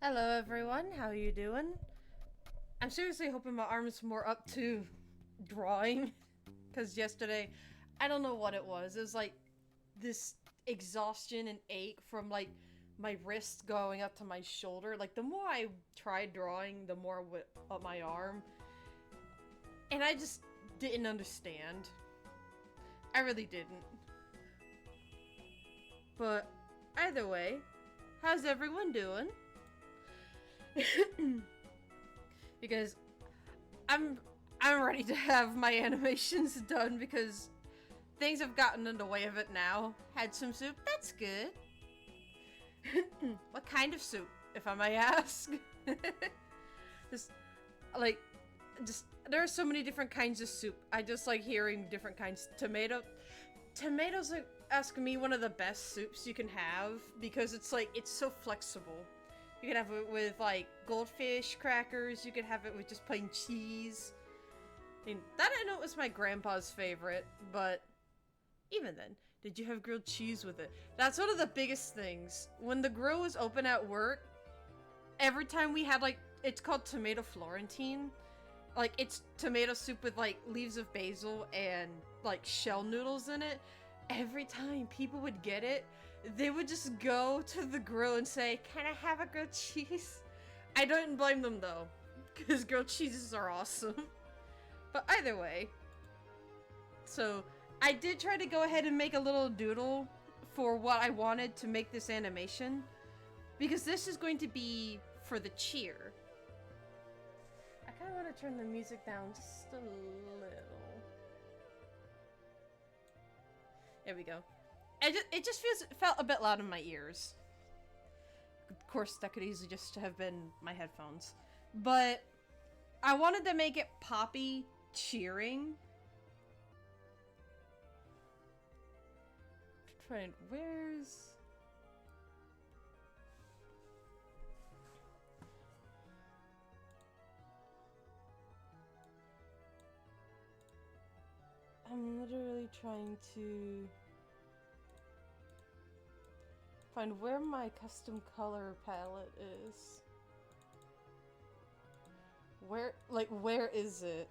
Hello everyone, how are you doing? I'm seriously hoping my arm's more up to drawing, because yesterday, I don't know what it was. It was like this exhaustion and ache from like my wrist going up to my shoulder. Like the more I tried drawing, the more up my arm. And I just didn't understand. I really didn't. But either way, how's everyone doing? Because I'm ready to have my animations done because things have gotten in the way of it now. Had some soup, that's good. What kind of soup, if I may ask? just like there are so many different kinds of soup. I just like hearing different kinds. Tomatoes are ask me, one of the best soups you can have because it's like, it's so flexible. You can have it with like goldfish crackers, you could have it with just plain cheese. I mean, that I know was my grandpa's favorite, but even then, did you have grilled cheese with it? That's one of the biggest things. When the grill was open at work, every time we had like, it's called tomato Florentine. Like, it's tomato soup with like leaves of basil and like shell noodles in it. Every time people would get it, they would just go to the grill and say, "Can I have a grilled cheese?" I don't blame them though, because grilled cheeses are awesome. But either way, so I did try to go ahead and make a little doodle for what I wanted to make this animation, because this is going to be for the cheer. I kind of want to turn the music down just a little. There we go. It just felt a bit loud in my ears. Of course, that could easily just have been my headphones. But I wanted to make it Poppy cheering. Where's... I'm literally trying to find where my custom color palette is. Where is it?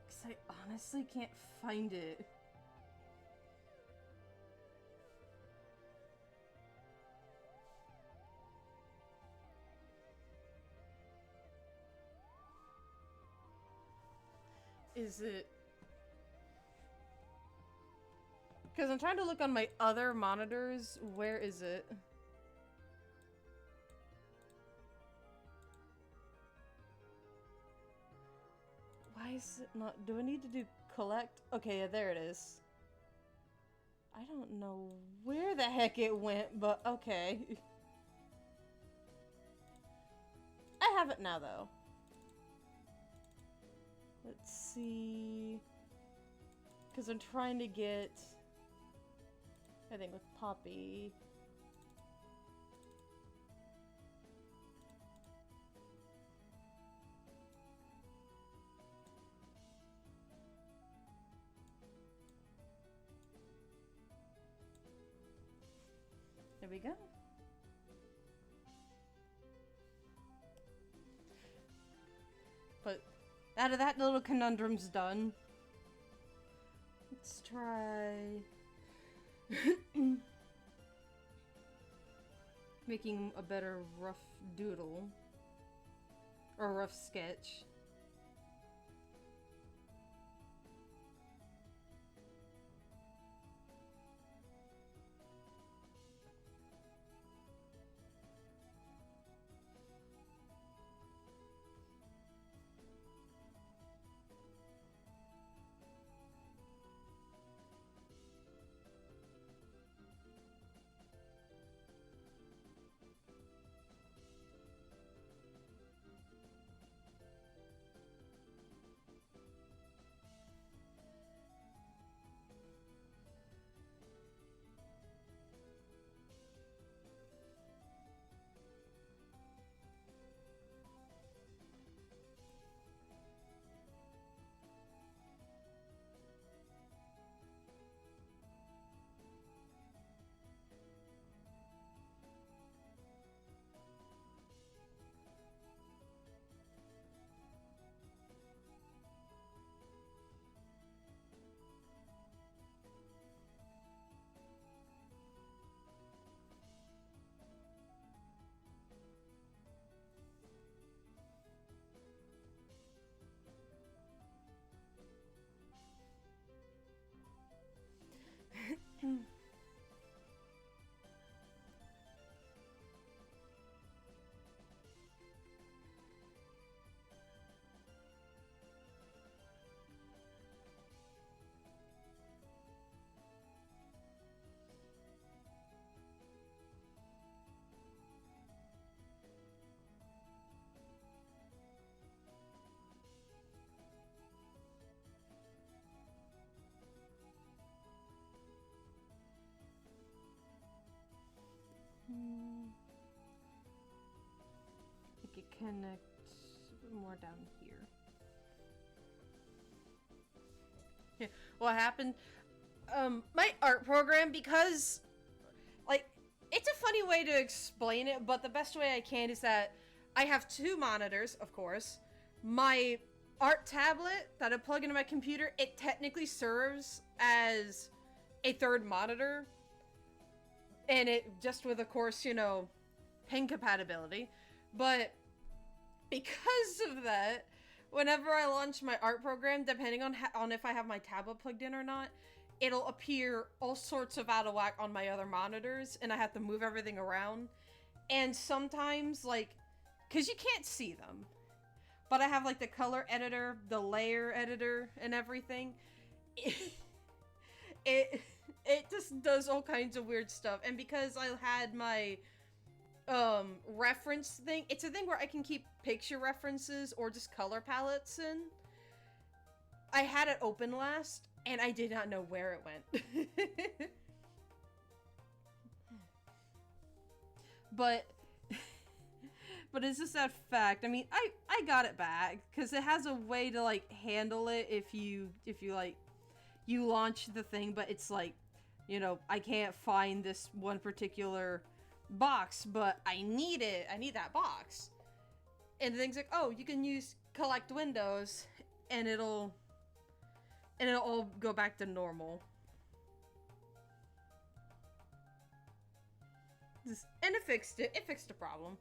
Because I honestly can't find it. Is it? Because I'm trying to look on my other monitors. Where is it? Why is it not? Do I need to do collect? Okay, yeah, there it is. I don't know where the heck it went, but okay. I have it now, though. Let's see. Because I'm trying to get, I think with Poppy. There we go. But out of that, little conundrum's done. Let's try making a better rough doodle or rough sketch. make it connect more down here. Yeah, what happened? My art program, because, like, it's a funny way to explain it, but the best way I can is that I have two monitors, of course. My art tablet that I plug into my computer, it technically serves as a third monitor. And it just with, of course, you know, pin compatibility. But because of that, whenever I launch my art program, depending on if I have my tablet plugged in or not, it'll appear all sorts of out of whack on my other monitors, and I have to move everything around. And sometimes, like, because you can't see them, but I have, like, the color editor, the layer editor, and everything. It, it just does all kinds of weird stuff. And because I had my reference thing, it's a thing where I can keep picture references or just color palettes in. I had it open last, and I did not know where it went. but it's just that fact. I mean, I got it back because it has a way to, like, handle it if you like, you launch the thing, but it's like, you know, I can't find this one particular box, but I need it. I need that box. And the thing's like, oh, you can use collect windows, and it'll all go back to normal. And it fixed it. It fixed the problem.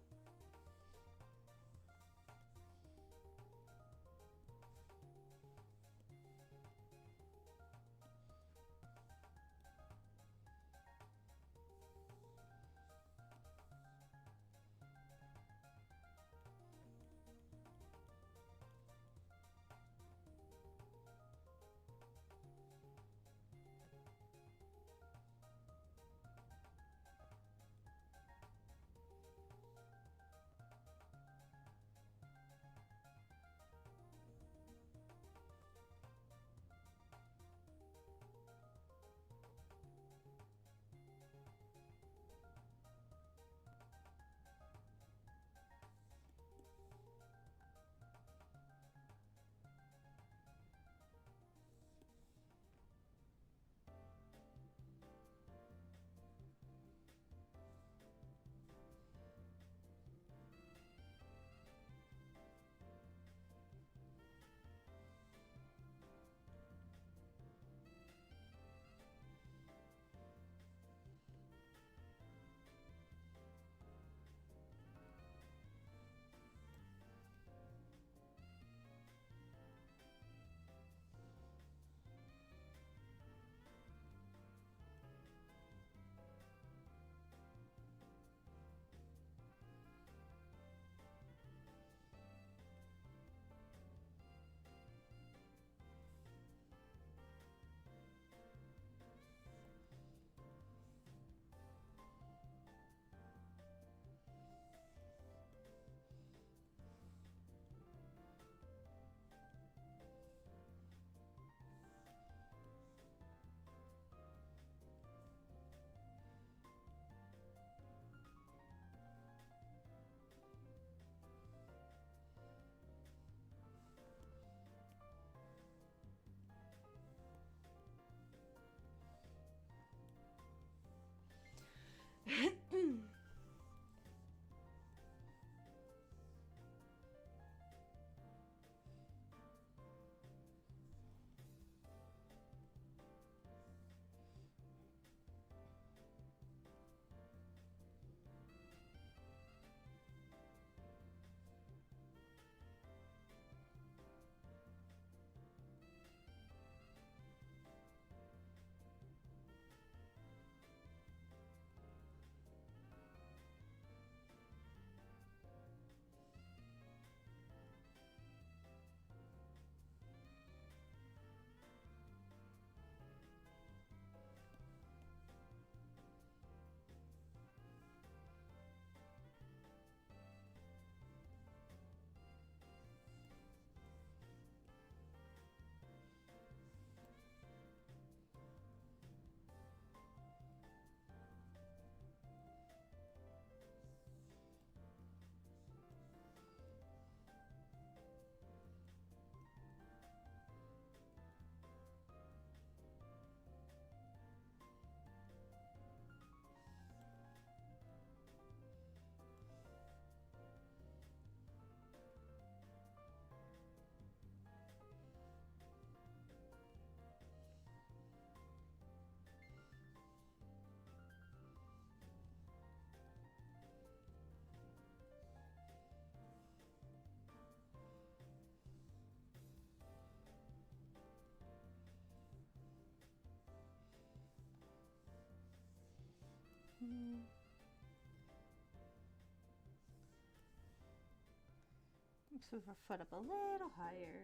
Let's move our foot up a little higher.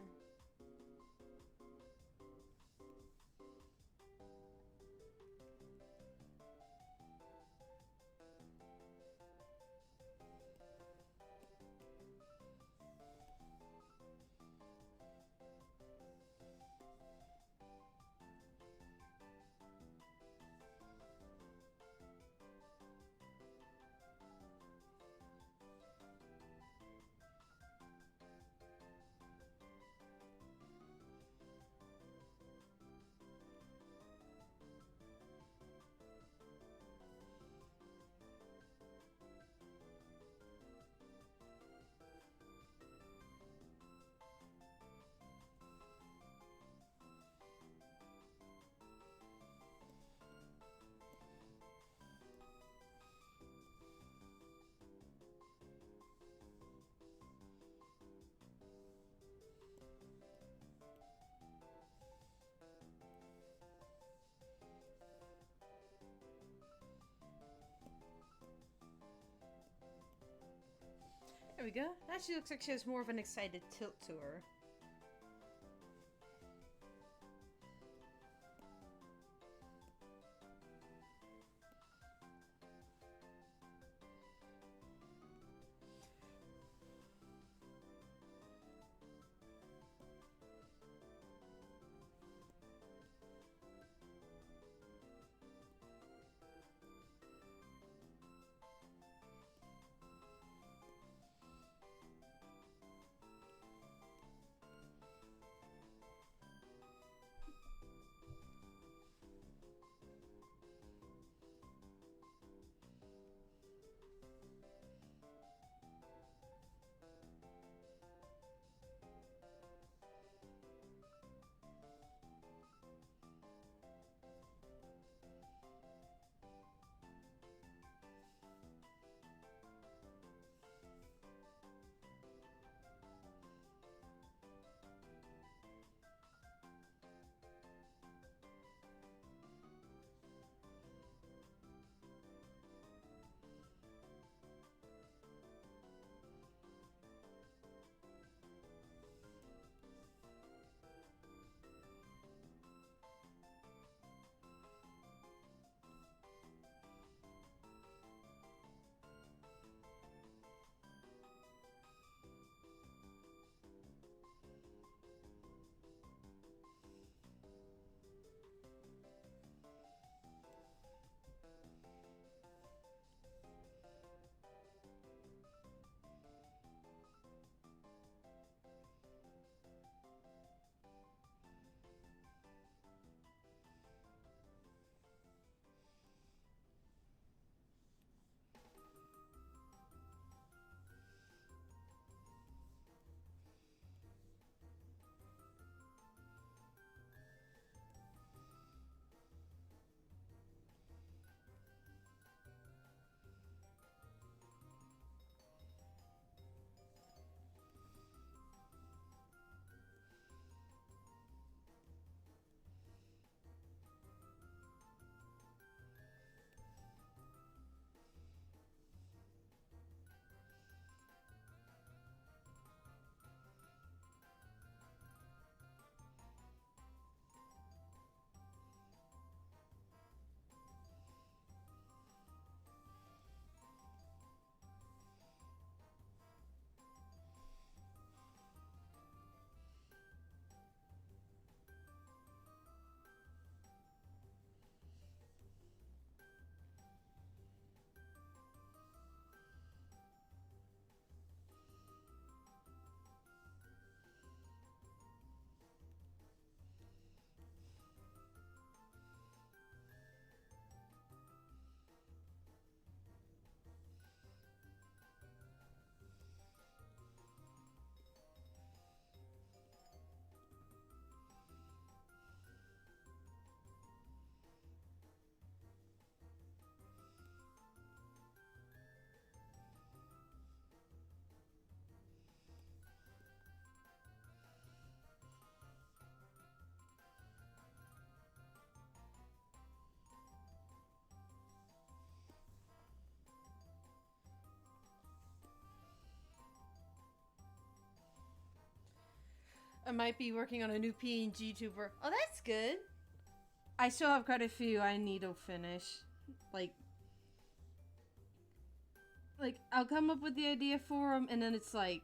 There we go. Now she looks like she has more of an excited tilt to her. I might be working on a new PNG tuber. Oh, that's good. I still have quite a few I need to finish. Like I'll come up with the idea for them, and then it's like,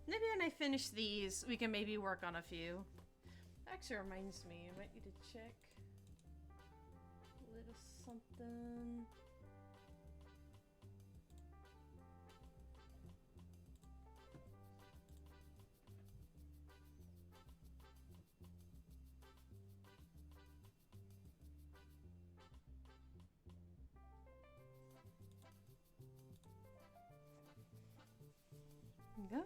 maybe when I finish these, we can maybe work on a few. Actually reminds me, I might need to check a little something. There you go.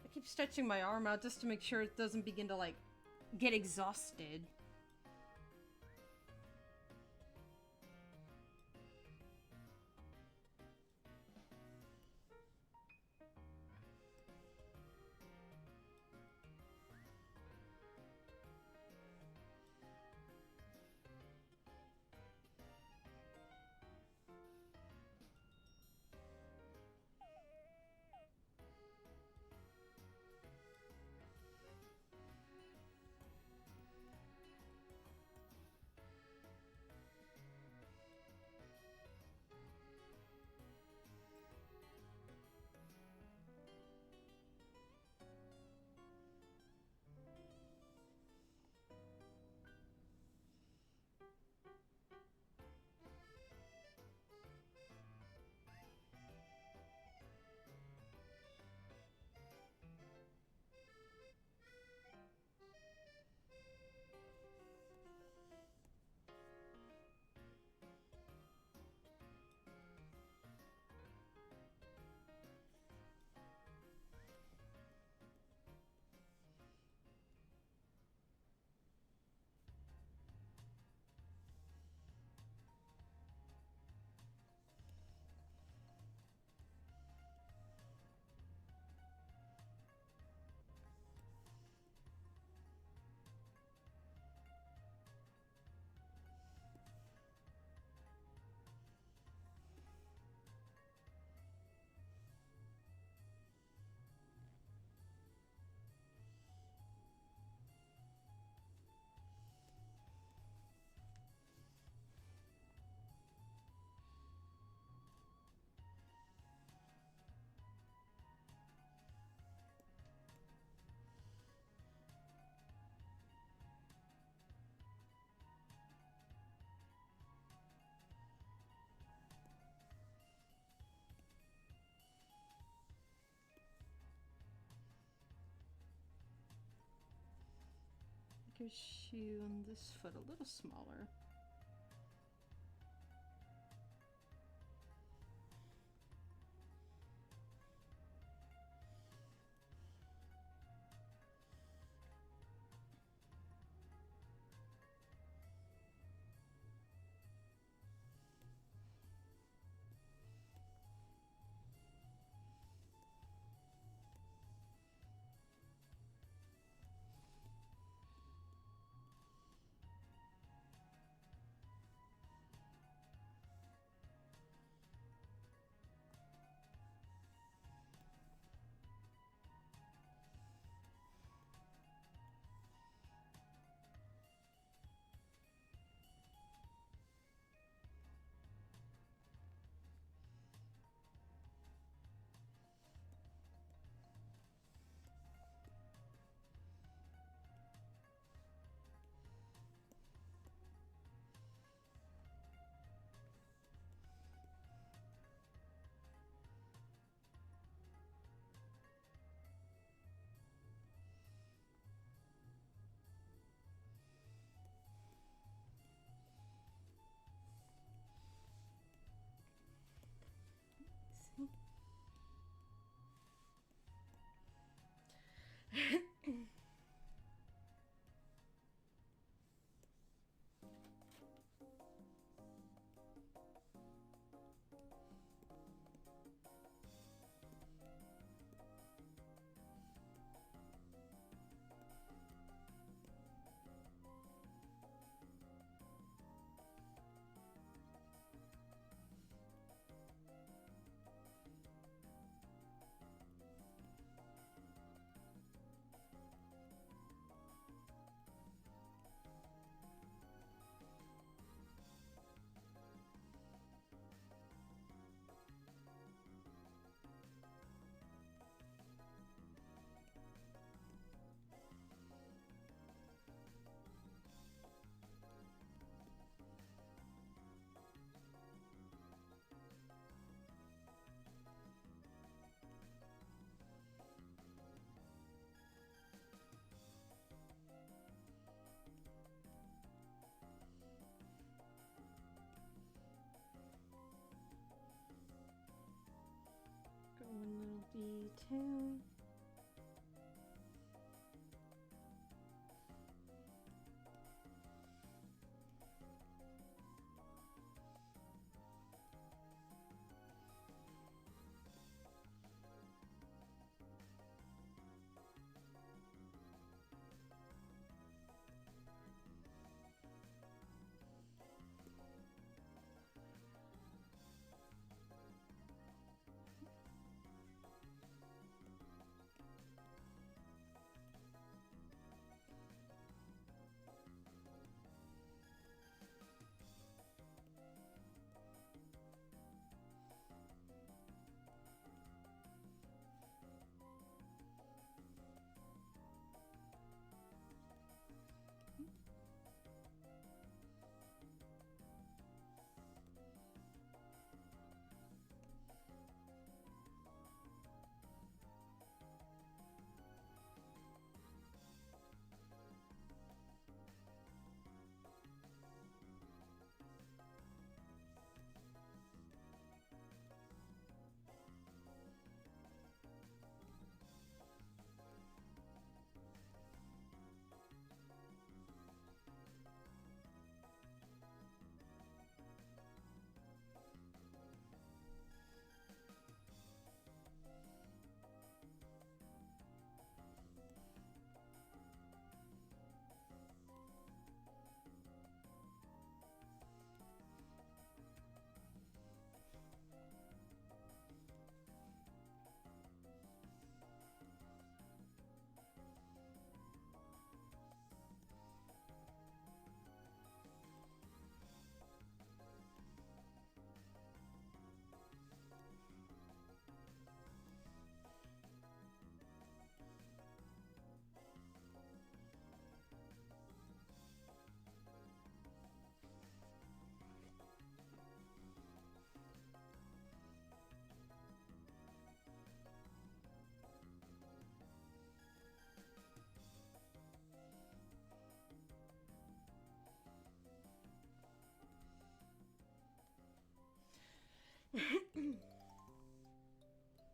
I keep stretching my arm out just to make sure it doesn't begin to, like, get exhausted. your shoe on this foot a little smaller.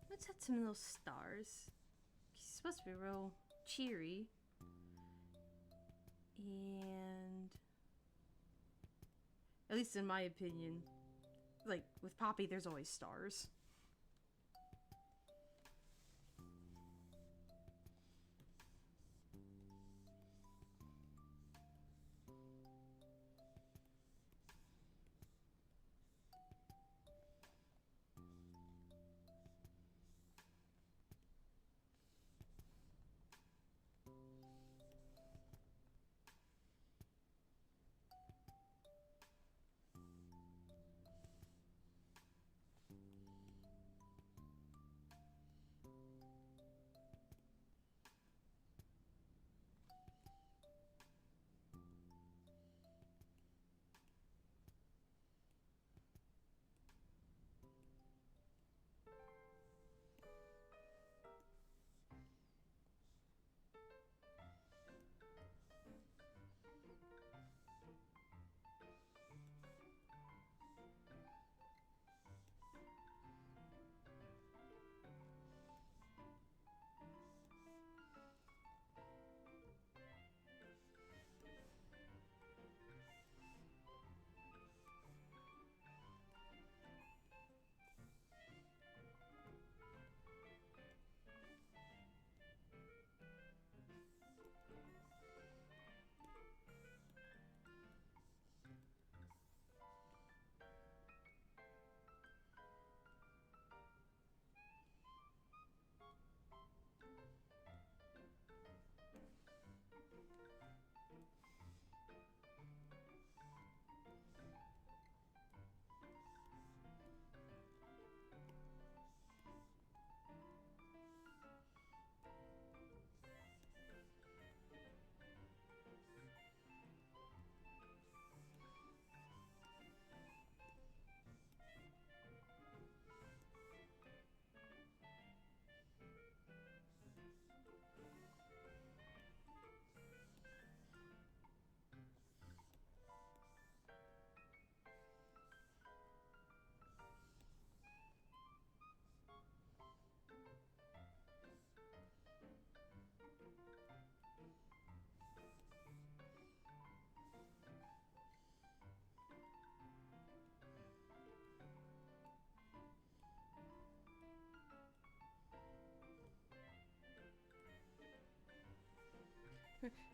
Let's add some of those stars. He's supposed to be real cheery. And at least in my opinion, like with Poppy, there's always stars.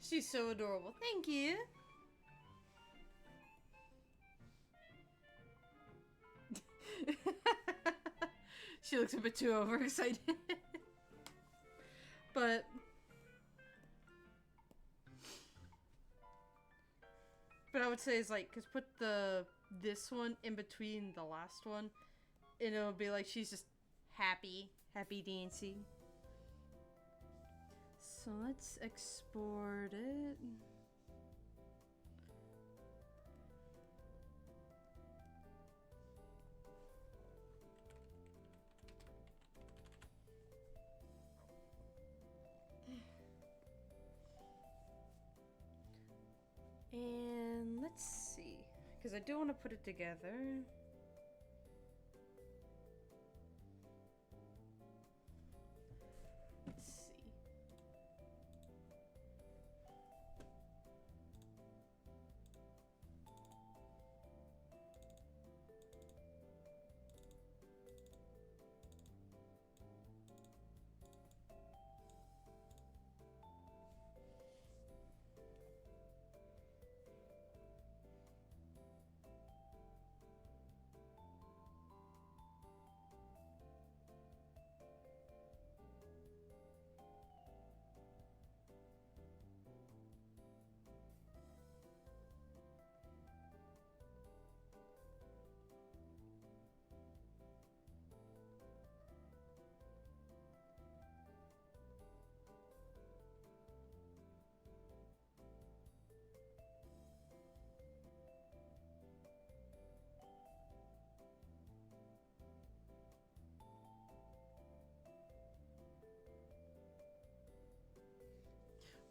She's so adorable. Thank you. She looks a bit too overexcited. But I would say is like, cause put this one in between the last one, and it'll be like she's just happy dancing. So let's export it. And let's see, because I do want to put it together. Let's see.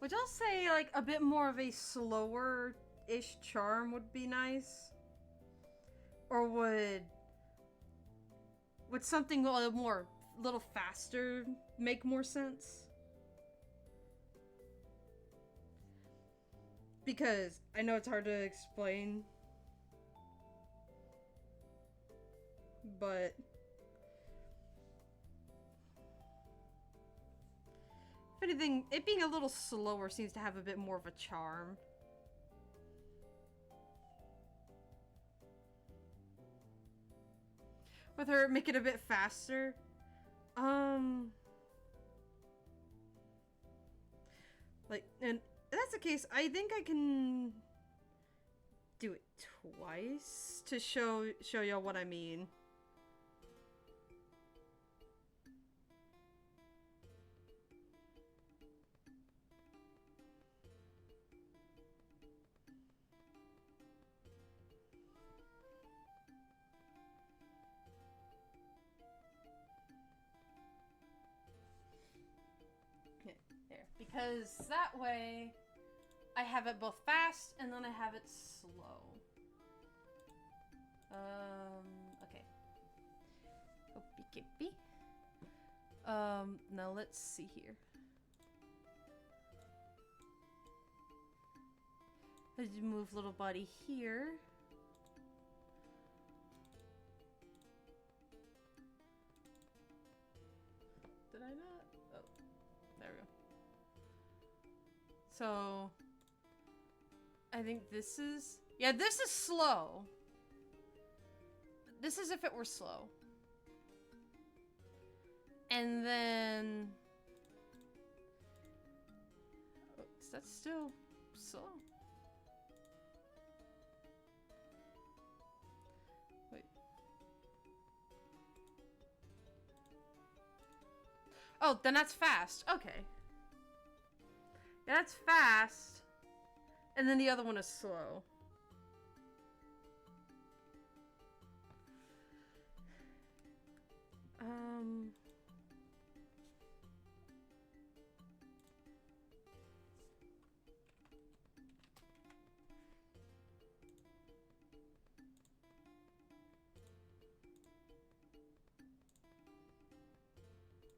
Would y'all say like a bit more of a slower-ish charm would be nice? Or would would something a little faster make more sense? Because I know it's hard to explain, but if anything, it being a little slower seems to have a bit more of a charm. With her, make it a bit faster. Like, and if that's the case, I think I can do it twice to show y'all what I mean. There, because that way I have it both fast and then I have it slow. Okay. Hoppy kippy. Now let's see here. Let's move little buddy here. Did I not? Oh, there we go. So, I think this is... Yeah, this is slow. This is if it were slow. And then... Oh, is that still slow? Wait. Oh, then that's fast. Okay. Yeah, that's fast. And then the other one is slow.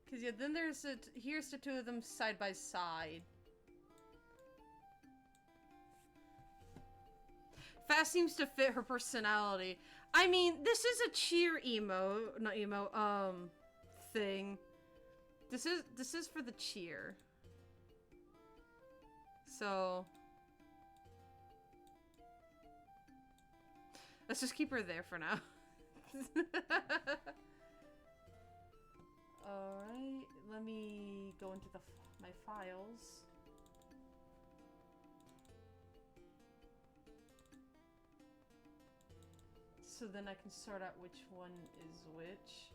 Cause yeah, then there's here's the two of them side by side. Fast seems to fit her personality. I mean, this is a cheer thing. This is for the cheer. So let's just keep her there for now. Alright, let me go into my files. So then I can sort out which one is which.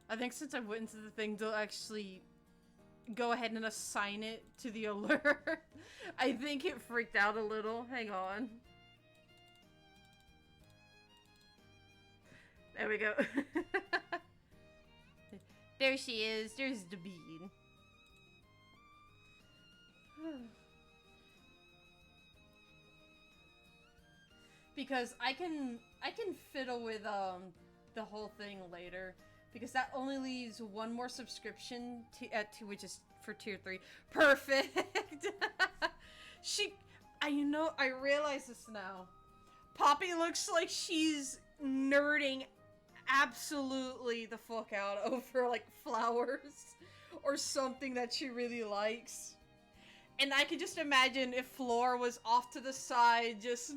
And I think since I went into the thing, they'll actually go ahead and assign it to the alert. I think it freaked out a little. Hang on. There we go. There she is. There's the bean. Because I can fiddle with the whole thing later. Because that only leaves one more subscription to which is for tier 3. Perfect. I realize this now. Poppy looks like she's nerding absolutely the fuck out over like flowers or something that she really likes. And I can just imagine if Flora was off to the side just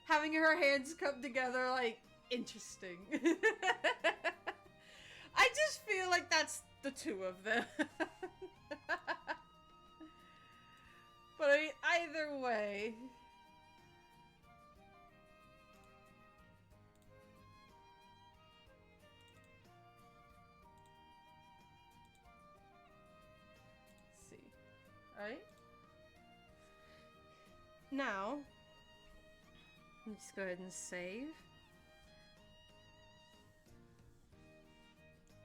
having her hands come together, like, interesting. I just feel like that's the two of them. But I mean, either way. Let's see. Alright. Now, let's go ahead and save.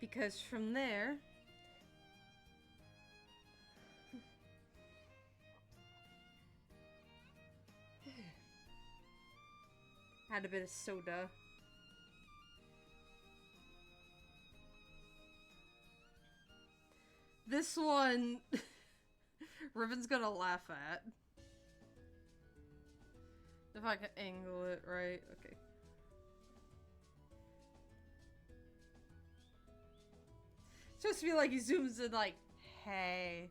Because from there, add a bit of soda. This one, Riven's gonna laugh at. If I can angle it right, okay. It's supposed to be like he zooms in like, hey.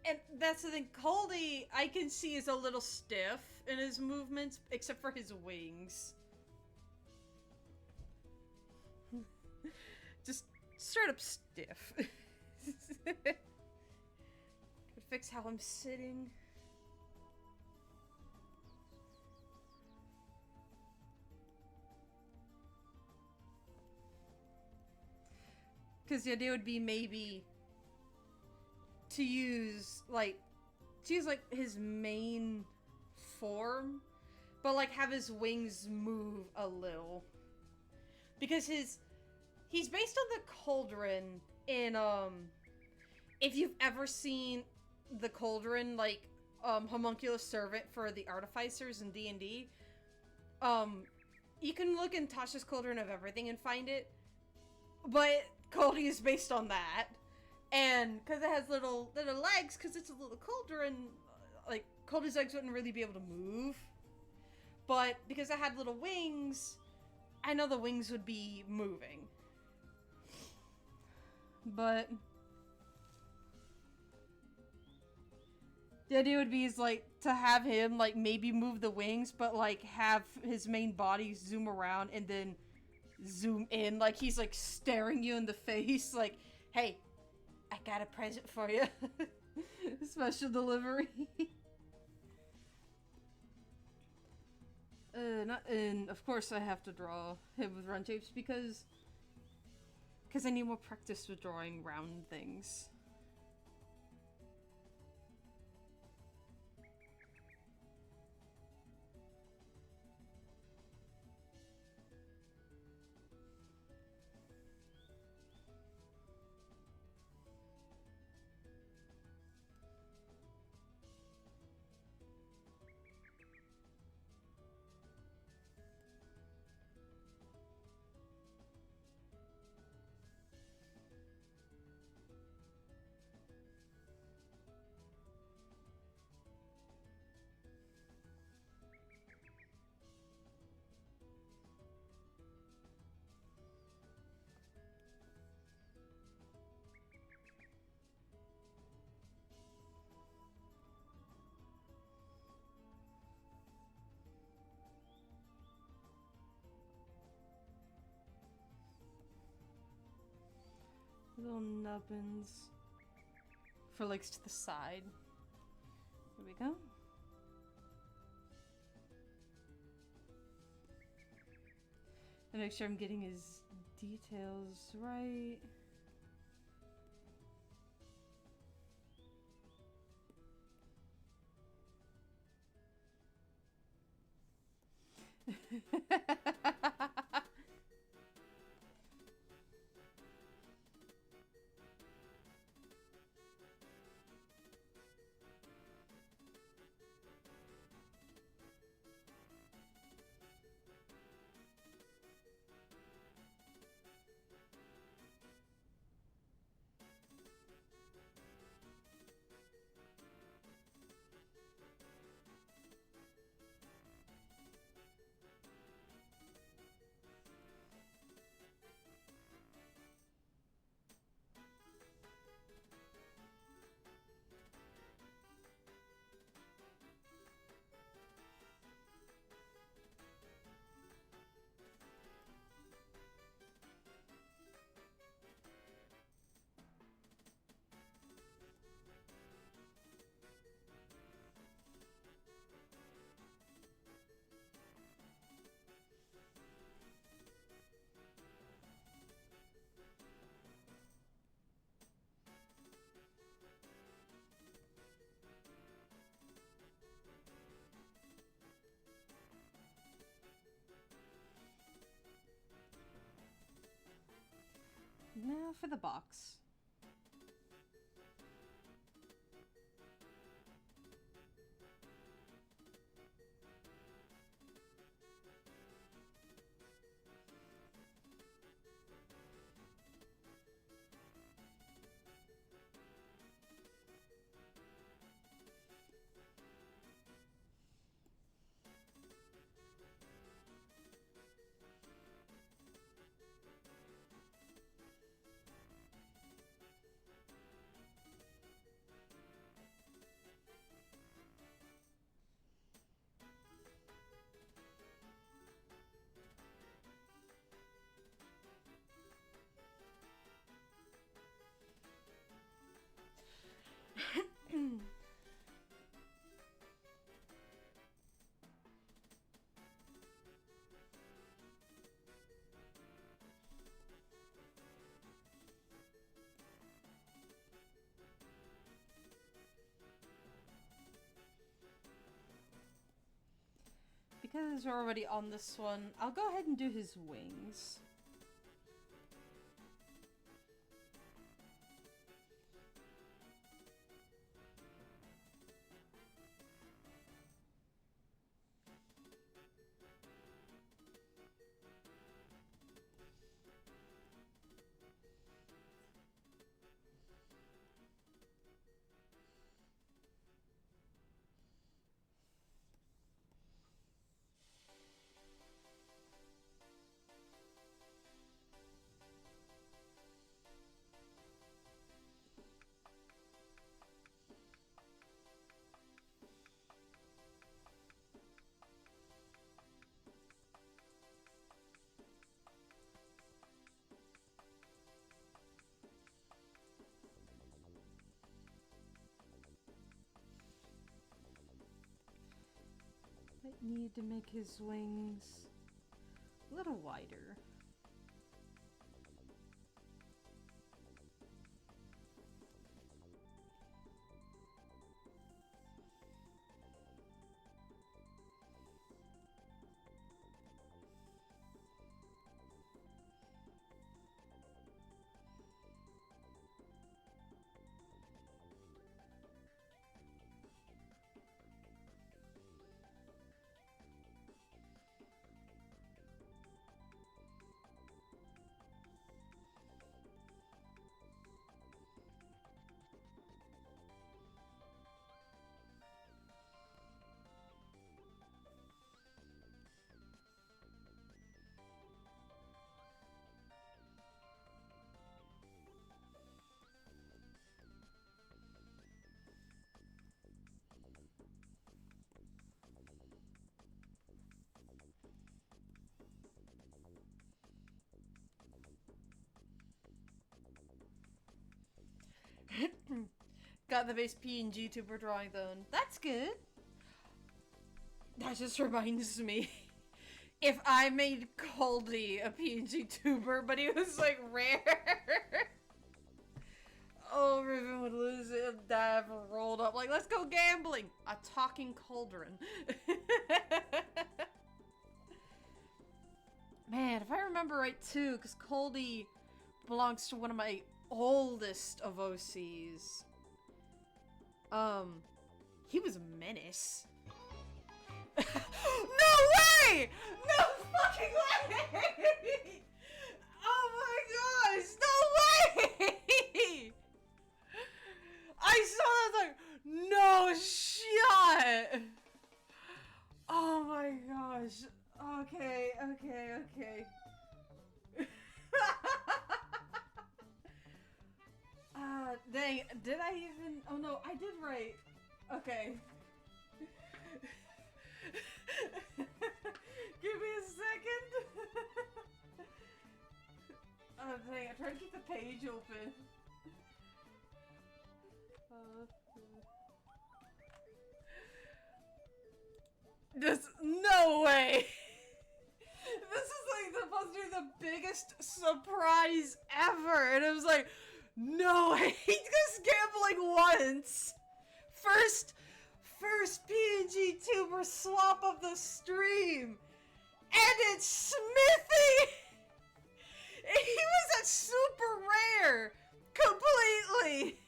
And that's the thing, Coldy, I can see is a little stiff in his movements, except for his wings. Just straight up stiff. Could fix how I'm sitting. Because the idea would be maybe to use like his main form, but like have his wings move a little. Because he's based on the cauldron in if you've ever seen the cauldron, like homunculus servant for the artificers in D&D, you can look in Tasha's Cauldron of Everything and find it, but Coldy is based on that. And because it has little legs, because it's a little cauldron, like Coldy's legs wouldn't really be able to move. But because it had little wings, I know the wings would be moving. But the idea would be is like to have him like maybe move the wings, but like have his main body zoom around and then zoom in, like he's like staring you in the face, like, hey, I got a present for you. Special delivery. And of course I have to draw him with run shapes because I need more practice with drawing round things. Little nubbins for legs to the side. There we go. And make sure I'm getting his details right. now for the box. Because we're already on this one, I'll go ahead and do his wings. Might need to make his wings a little wider. Got the base PNG tuber drawing though. That's good. That just reminds me. If I made Coldy a PNG tuber, but he was like rare. Oh, Riven would lose it. Dive rolled up. Like, let's go gambling. A talking cauldron. Man, if I remember right too, because Coldy belongs to one of my oldest of OCs. He was a menace. No way! No fucking way! Oh my gosh! No way! I saw that like, no shot! Oh my gosh. Okay. Dang, did I even? Oh no, I did right. Okay. Give me a second. Oh dang, I tried to keep the page open. Just no way. This is like supposed to be the biggest surprise ever, and it was like, no way. He's just gambling once. First PNG tuber swap of the stream, and it's Smithy. He was a super rare! Completely!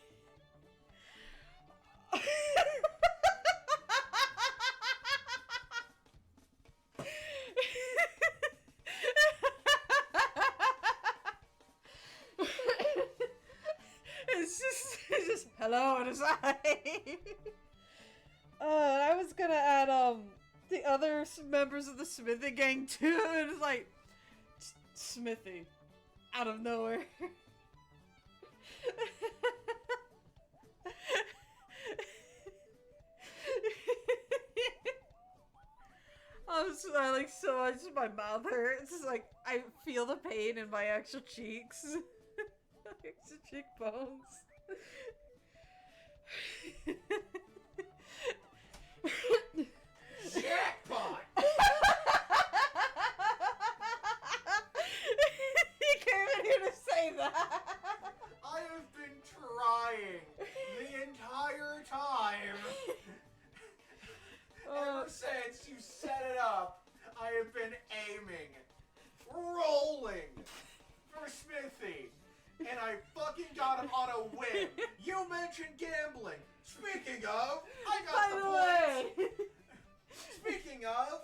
it's just hello and a sigh. I was gonna add the other members of the Smithy gang too, and it's like Smithy out of nowhere. I'm smiling so much my mouth hurts. It's like I feel the pain in my actual cheeks. Actual cheekbones. Jackpot! He came in here to say that. I have been trying the entire time. Ever since you set it up, I have been aiming, rolling for Smithy, and I fucking got him on a whim. You mentioned gambling. Speaking of, I got By the the points. way. Speaking of,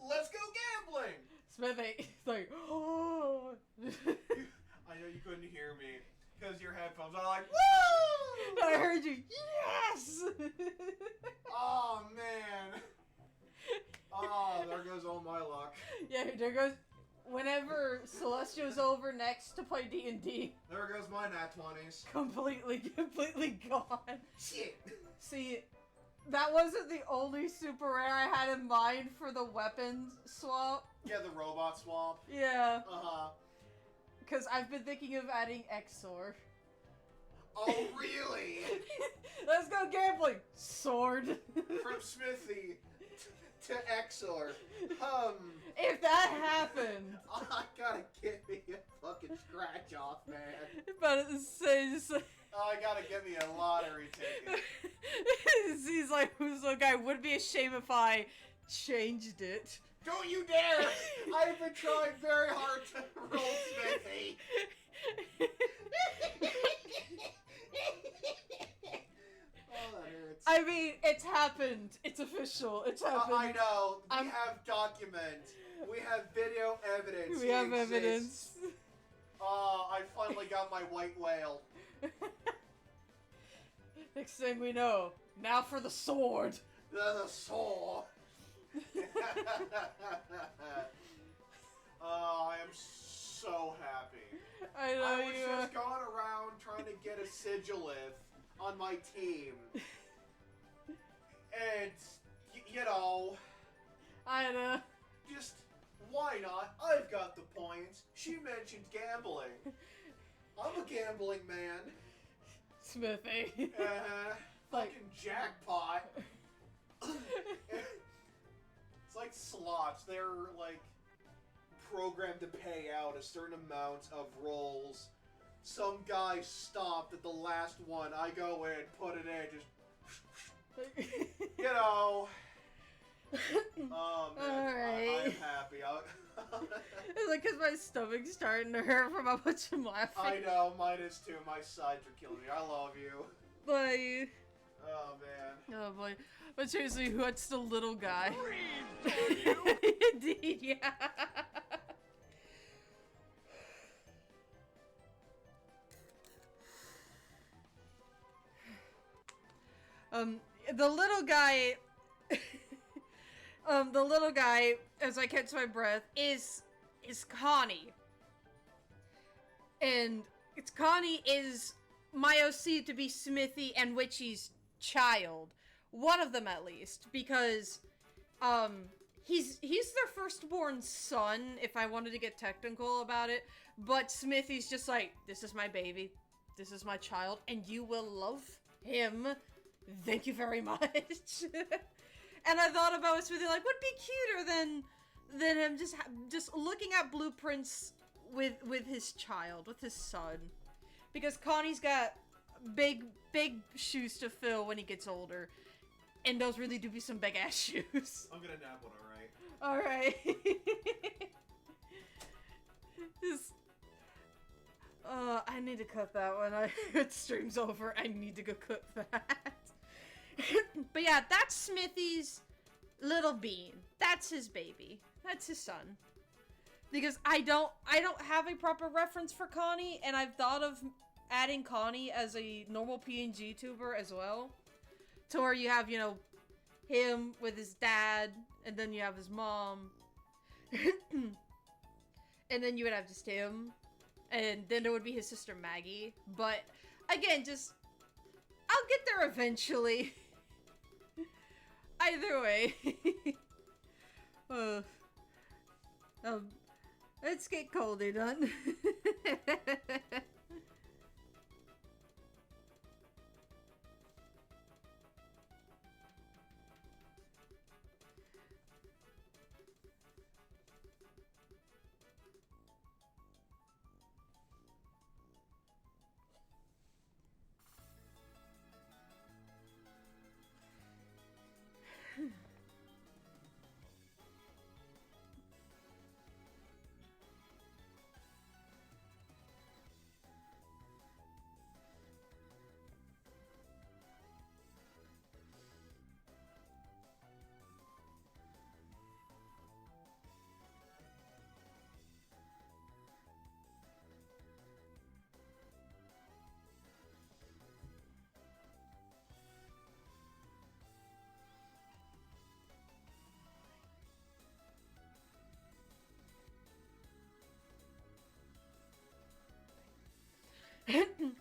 let's go gambling. Smithy, it's like, oh. I know you couldn't hear me because your headphones are like, woo! I heard you. Yes. Oh man. Oh, there goes all my luck. Yeah, there goes. Whenever Celestia's over next to play D&D, There goes my nat 20s. completely gone. Shit. See, that wasn't the only super rare I had in mind for the weapons swap. Yeah, the robot swap. Yeah, Uh-huh. because I've been thinking of adding Exor. Oh, really? Let's go gambling! Sword. From Smithy to Exor. If that happened. I gotta get me a fucking scratch off, man. But it's just like, Oh, I gotta get me a lottery ticket. he's like, who's the guy? Would be a shame if I changed it. Don't you dare! I've been trying very hard to roll Smithy. Oh, that hurts. I mean, it's happened. It's official. It's happened. I know. We I'm- have documents. We have video evidence. We He have exists. evidence. I finally got my white whale. Next thing we know, now for the sword. The saw. Oh, I am so happy. I know I was you. just going around trying to get a sigilith on my team. And, you know, I know. just, why not? I've got the points. She mentioned gambling. I'm a gambling man. Smithy. Fucking jackpot. It's like slots. They're like programmed to pay out a certain amount of rolls. Some guy stopped at the last one. I go in, put it in, just you know. Oh man, Alright. I'm happy. It's like because my stomach's starting to hurt from how much I'm laughing. I know, mine is too. My sides are killing me. I love you. But, Oh man. oh boy. But seriously, what's the little guy? Indeed, yeah. The little guy, the little guy, as I catch my breath, is Connie. And Connie is my OC to be Smithy and Witchy's child. One of them at least, because, he's their firstborn son, if I wanted to get technical about it, but Smithy's just like, this is my baby, this is my child, and you will love him. Thank you very much. And I thought about Smithy, like, what'd be cuter than him just looking at blueprints with his child, with his son. Because Connie's got big shoes to fill when he gets older. And those really do be some big ass shoes. I'm gonna nap one, alright? Alright. I need to cut that when it stream's over. I need to go cook that. But yeah, that's Smithy's little bean. That's his baby. That's his son. Because I don't have a proper reference for Connie, and I've thought of adding Connie as a normal PNG tuber as well. To where you have, you know, him with his dad, and then you have his mom. And then you would have just him. And then there would be his sister Maggie. But, again, just... I'll get there eventually. Either way. Let's get colder done.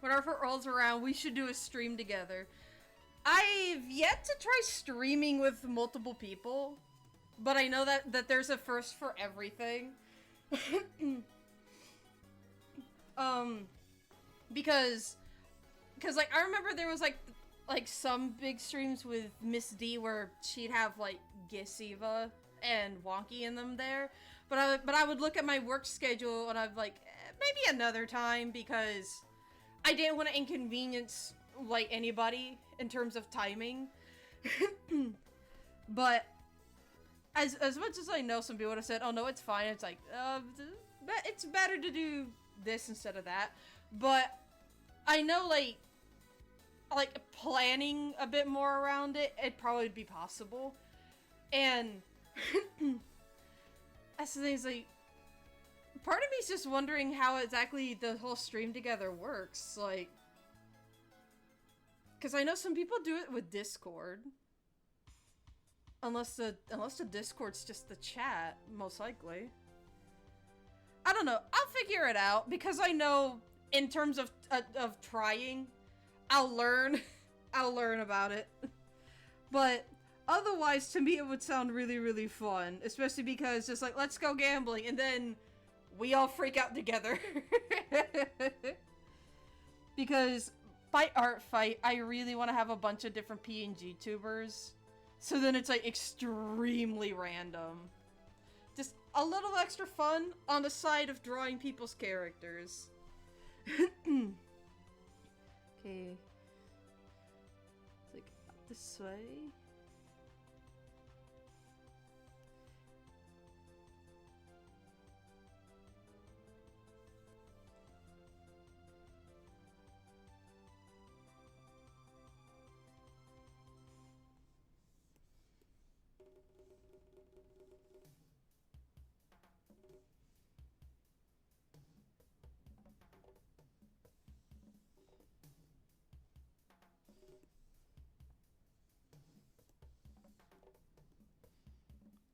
Whenever it rolls around, we should do a stream together. I've yet to try streaming with multiple people, but I know that there's a first for everything. Because like I remember there was like some big streams with Miss D where she'd have like Gisiva and Wonky in them there, but I would look at my work schedule and I'd like maybe another time because I didn't want to inconvenience like anybody in terms of timing. But as much as I know some people would have said, oh no, it's fine, it's like it's better to do this instead of that. But I know like planning a bit more around it, it'd probably be possible. And that's the thing, is like part of me is just wondering how exactly the whole stream together works, like, because I know some people do it with Discord, unless the Discord's just the chat, most likely. I don't know. I'll figure it out because I know in terms of trying, I'll learn about it. But otherwise, to me, it would sound really, really fun, especially because just like let's go gambling and then we all freak out together. Because by art fight, I really want to have a bunch of different PNG tubers. So then it's like extremely random. Just a little extra fun on the side of drawing people's characters. Okay. It's like up this way.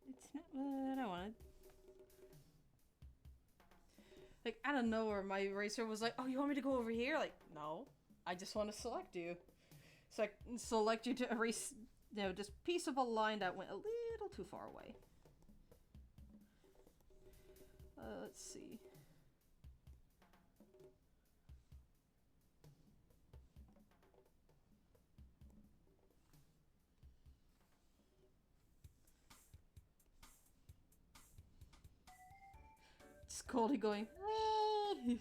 It's not what I wanted. Like, out of nowhere, my eraser was like, oh, you want me to go over here? Like, no. I just want to select you. So I can select you to erase, you know, this piece of a line that went a little too far away. Let's see. Just Goldie going, wee!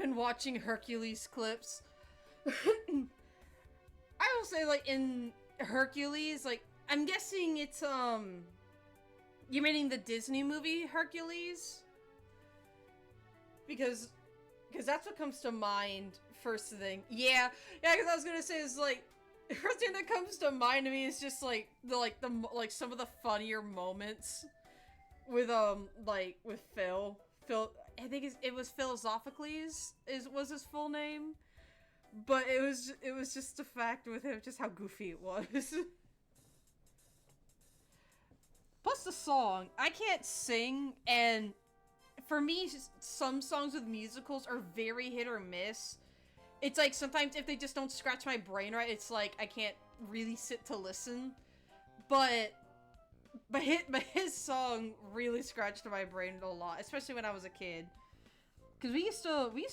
been watching Hercules clips. I will say, like, in Hercules, like, I'm guessing it's, you meaning the Disney movie Hercules? Because that's what comes to mind first thing. Yeah, because I was gonna say is like, the first thing that comes to mind to me is just like some of the funnier moments with with Phil. I think it was Philosophicles was his full name, but it was just the fact with him just how goofy it was. Plus the song, I can't sing, and for me, some songs with musicals are very hit or miss. It's like sometimes if they just don't scratch my brain right, it's like I can't really sit to listen. But his song really scratched my brain a lot, especially when I was a kid. Cause we used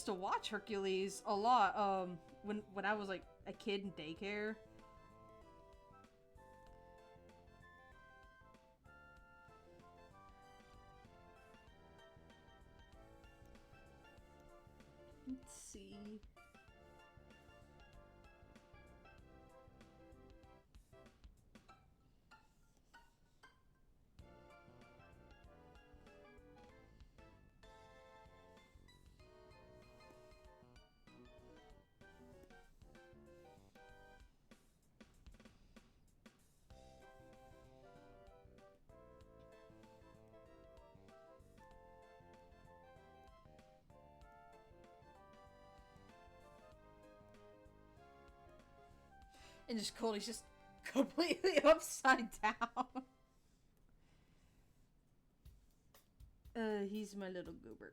to watch Hercules a lot when I was like a kid in daycare. Let's see. And just Cody's just completely upside down. He's my little goober.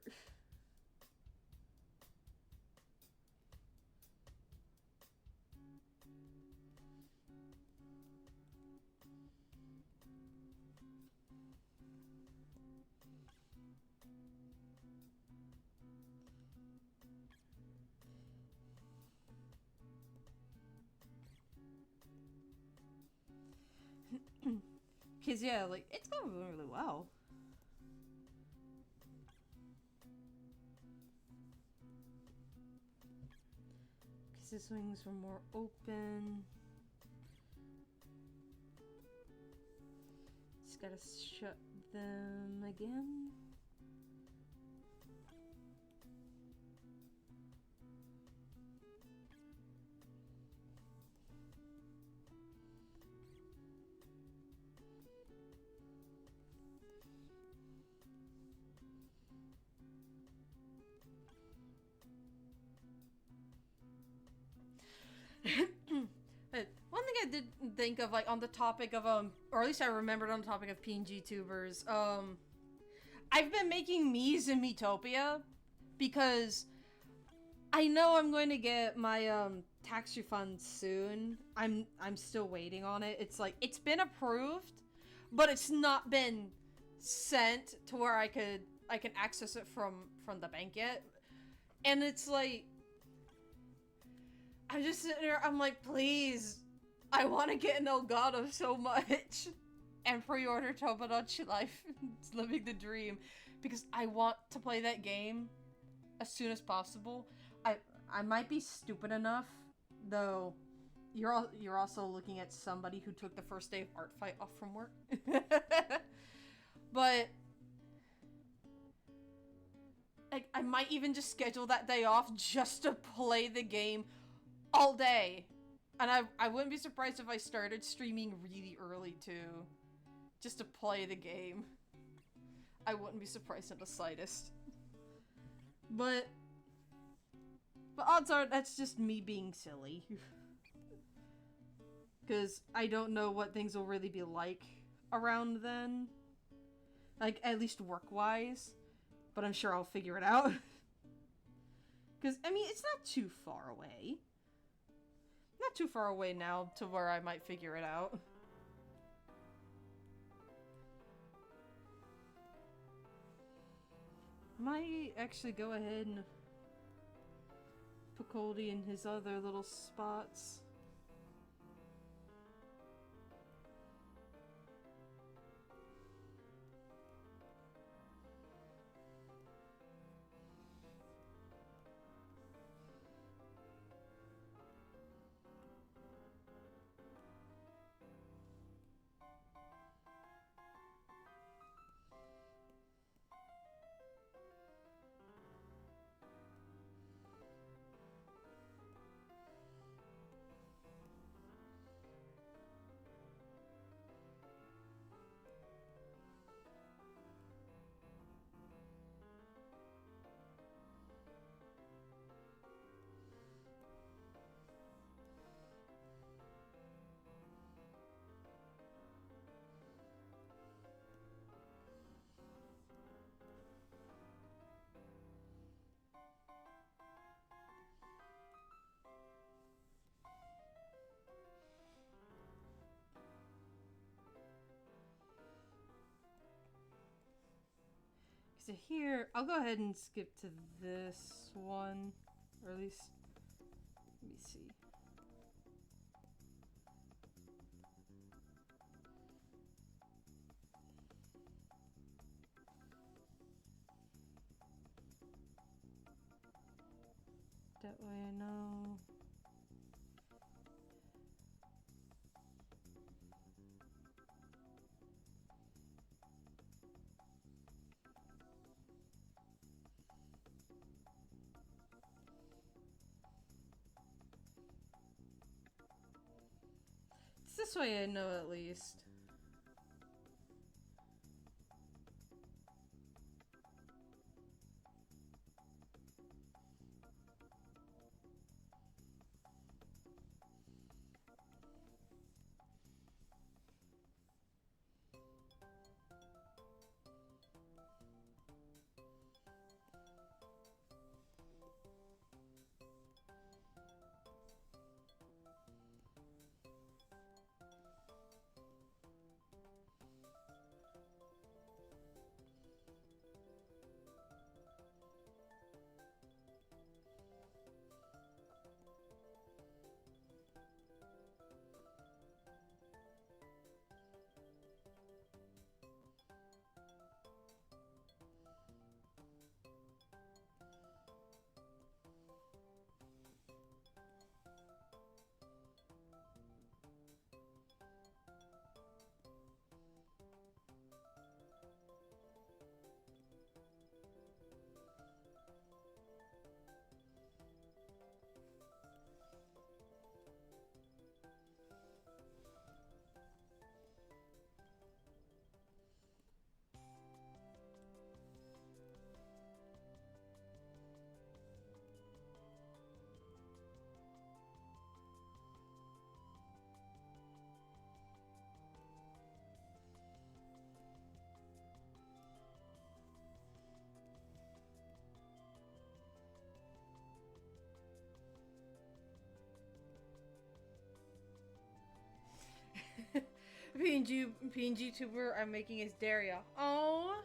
Cause yeah, like, it's going really well. Cause his wings were more open. Just gotta shut them again. One thing I did think of, like, on the topic of, or at least I remembered on the topic of PNG tubers, I've been making Mies in Miitopia because I know I'm going to get my, tax refund soon. I'm still waiting on it. It's like, it's been approved, but it's not been sent to where I can access it from the bank yet. And it's like, I'm just sitting there, I'm like, please, I want to get an Elgato so much. And pre-order Tomodachi Life, it's living the dream. Because I want to play that game as soon as possible. I might be stupid enough, though, you're also looking at somebody who took the first day of art fight off from work. But I might even just schedule that day off just to play the game all day. And I wouldn't be surprised if I started streaming really early too. Just to play the game. I wouldn't be surprised in the slightest. But odds are that's just me being silly. Because I don't know what things will really be like around then. Like, at least work-wise. But I'm sure I'll figure it out. Because, I mean, it's not too far away. Not too far away now to where I might figure it out. Might actually go ahead and put Goldie in his other little spots. So here, I'll go ahead and skip to this one, or at least, let me see. That way I know. It's this way I know at least. PNG tuber I'm making is Daria. Oh.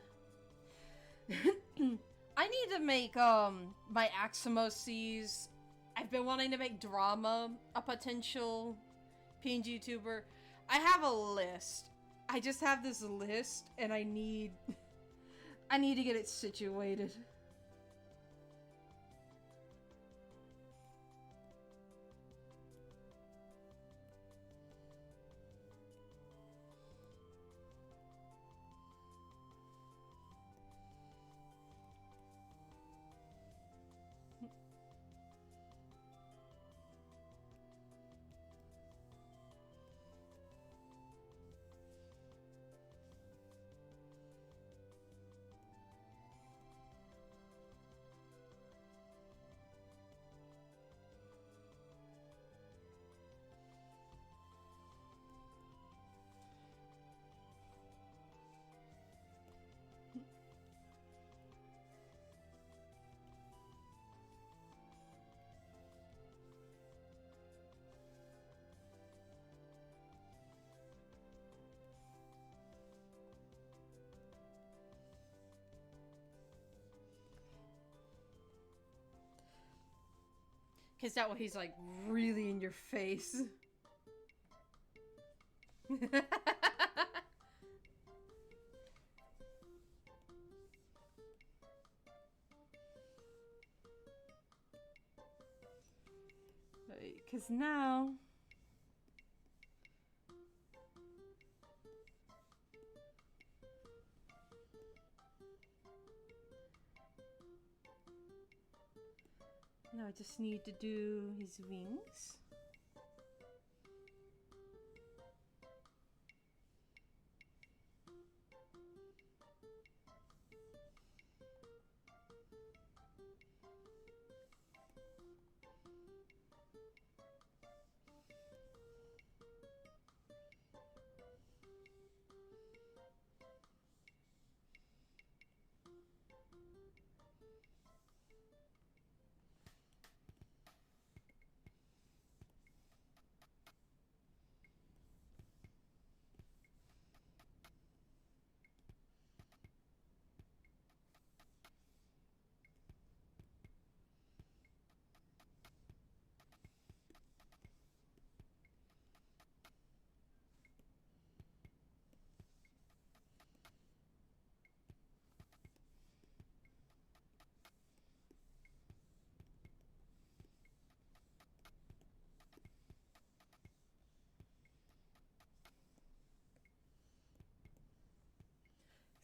I need to make my Aximoses. I've been wanting to make Drama a potential PNG tuber. I have a list. I just have this list and I need to get it situated. Cause that way he's like really in your face. Cause now I just need to do his wings.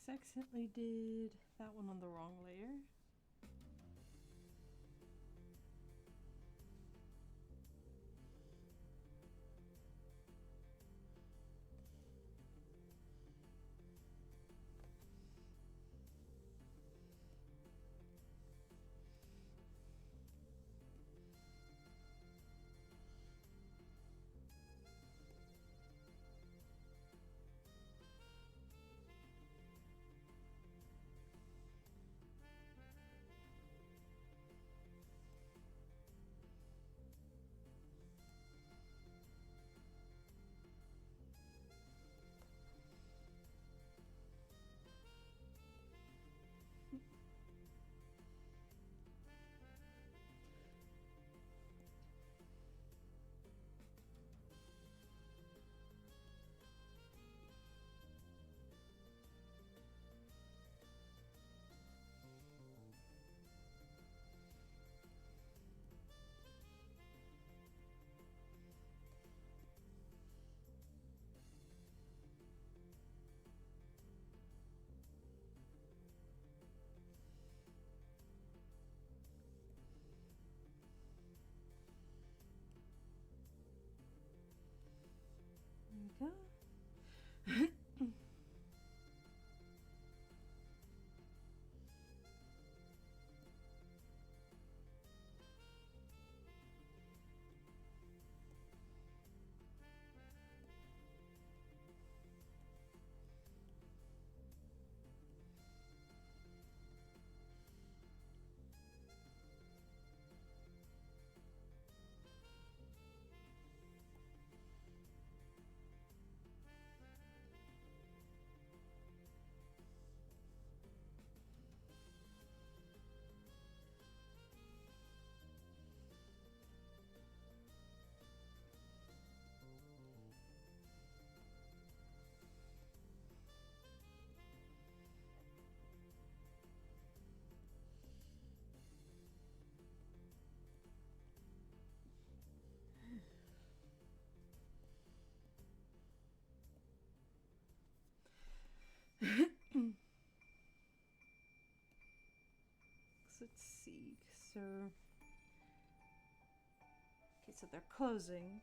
Oops, accidentally did that one on the wrong layer. There we go. Let's see. So, okay, so they're closing.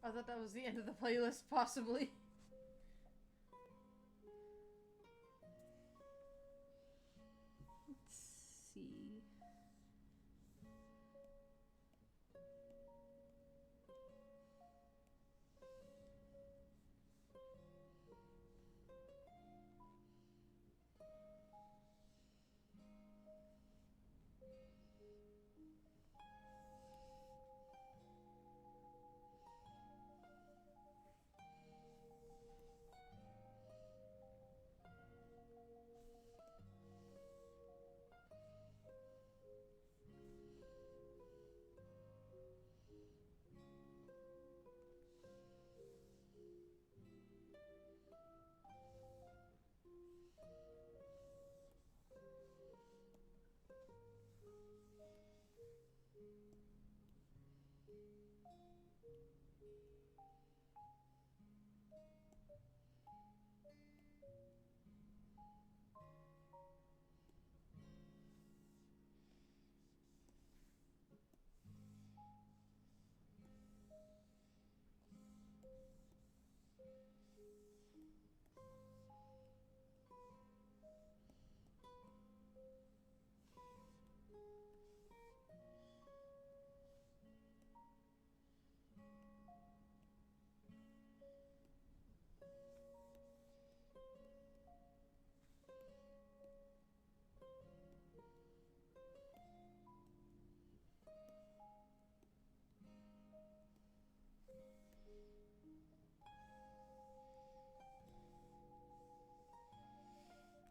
I thought that was the end of the playlist, possibly. Let's see.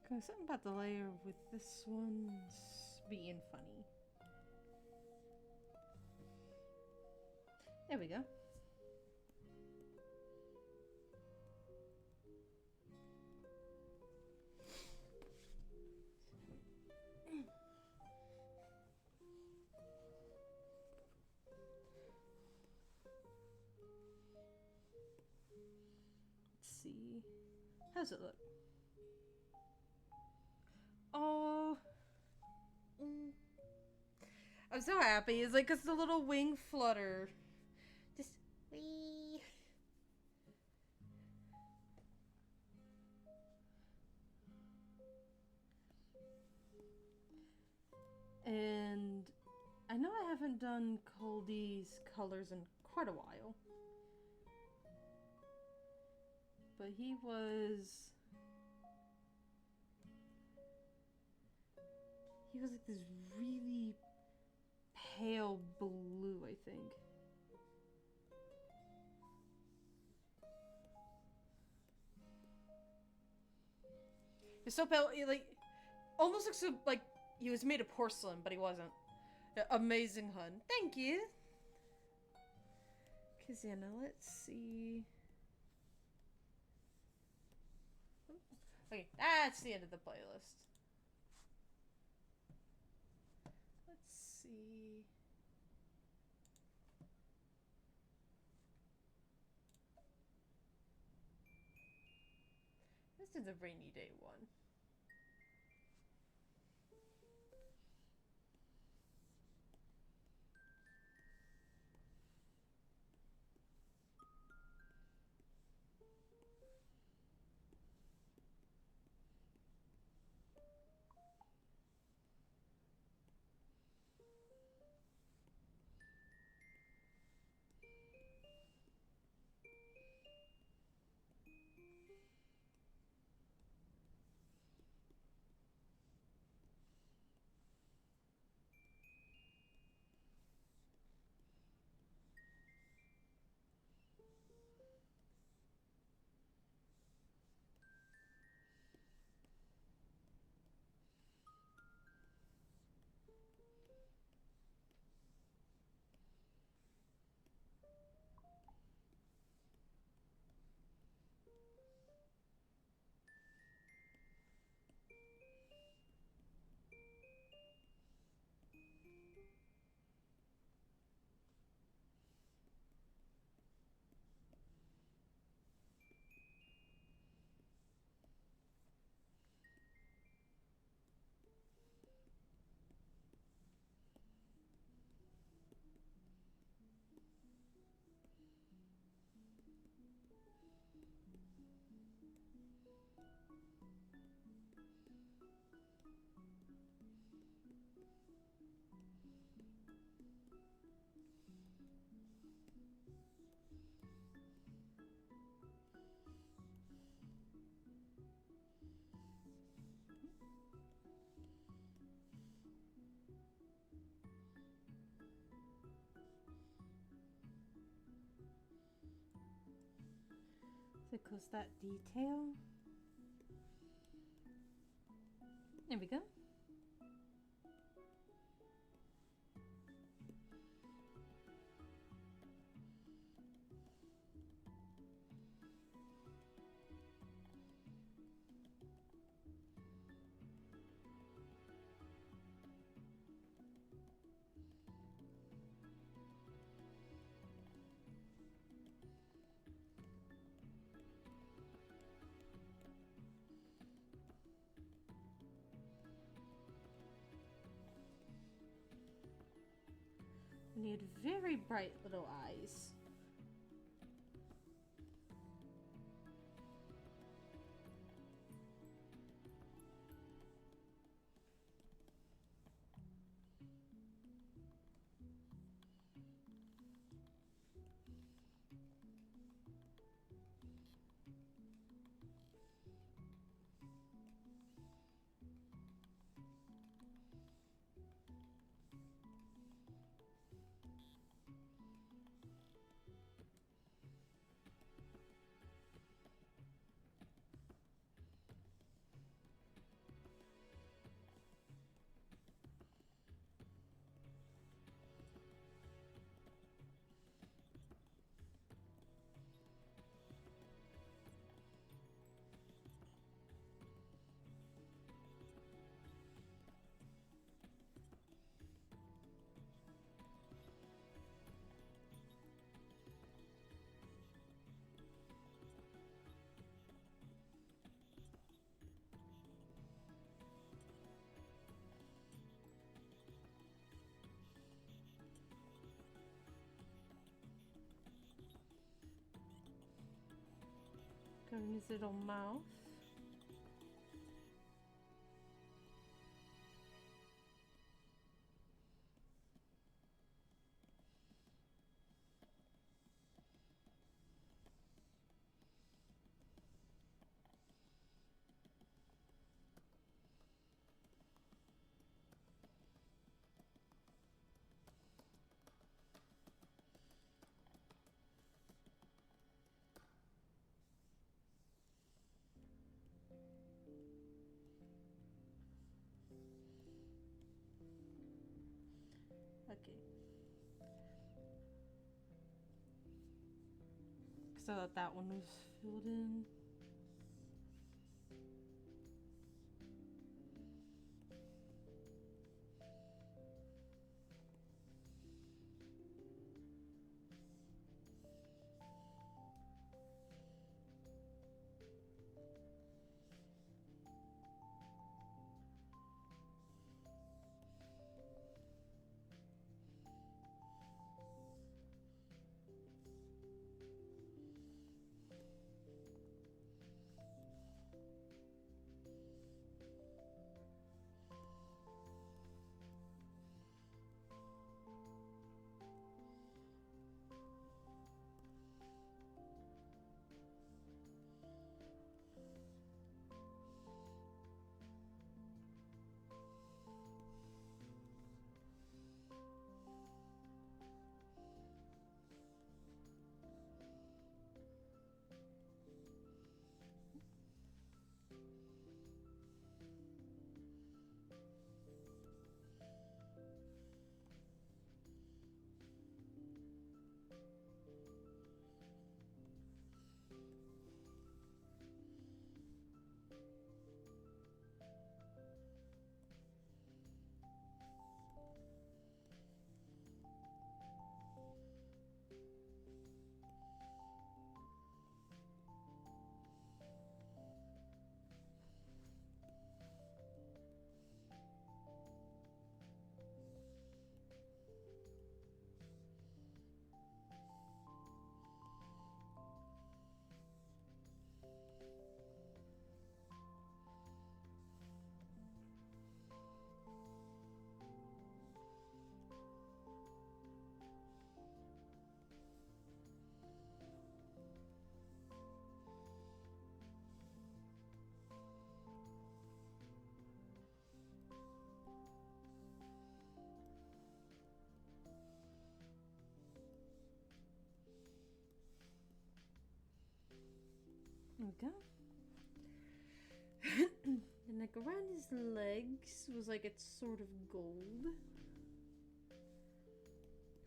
Something about the layer with this one's being funny. There we go. Let's see. How's it look? Oh. I'm so happy. It's like, cause the little wing flutter. Just wee. And I know I haven't done Coldy's colors in quite a while. But he was like this really pale blue, I think. It's so pale, like, almost looks like he was made of porcelain, but he wasn't. Amazing, hun. Thank you. Kazana, let's see. Okay, that's the end of the playlist. Let's see. This is a rainy day one. So close that detail. There we go. We need very bright little eyes. Covering his little mouth. Okay. So that one was filled in. There we go. And like around his legs was like it's sort of gold.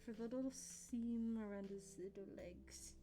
For the little seam around his little legs.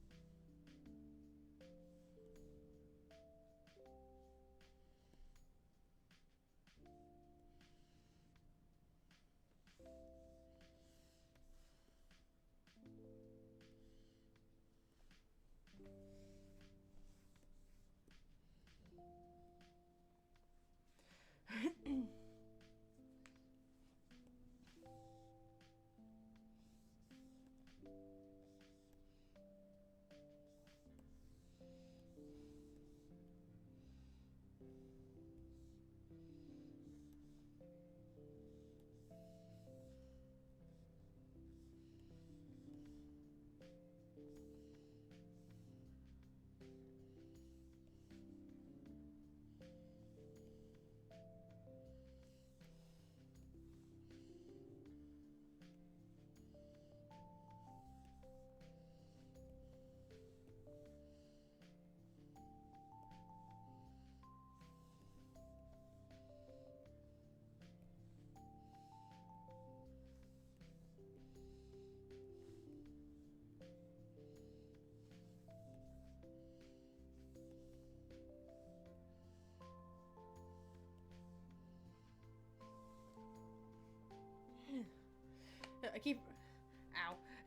I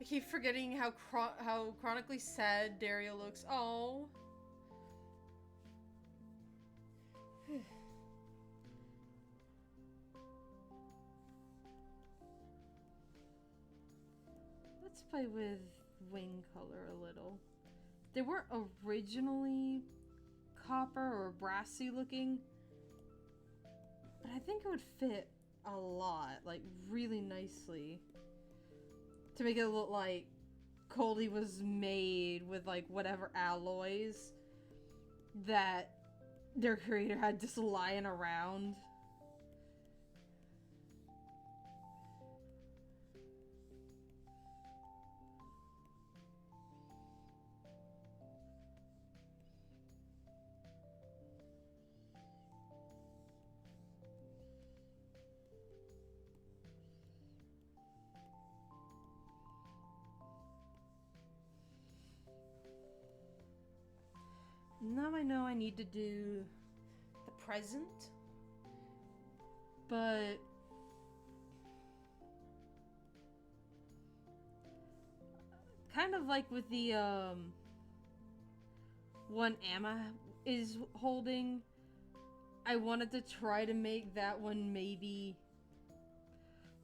keep forgetting how chronically sad Dario looks. Oh. Let's play with wing color a little. They weren't originally copper or brassy looking, but I think it would fit a lot, like really nicely, to make it look like Coldy was made with like whatever alloys that their creator had just lying around. Now I know I need to do The present? but kind of like with the one Amma is holding, I wanted to try to make that one maybe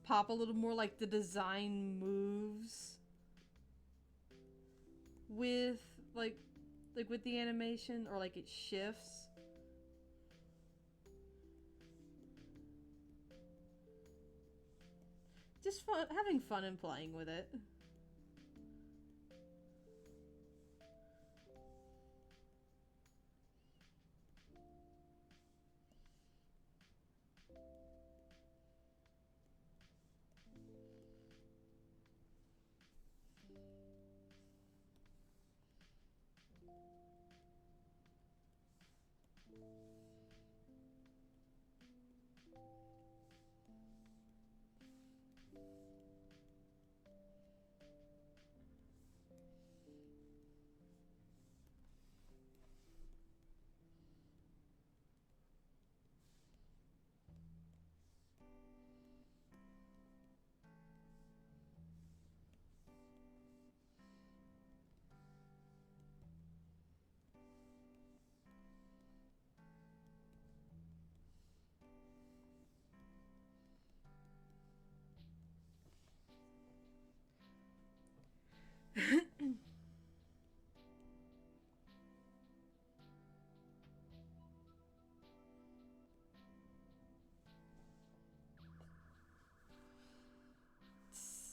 pop a little more, like the design moves with like with the animation, or like it shifts. Just fun, having fun and playing with it. Let's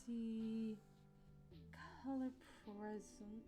see. Color present.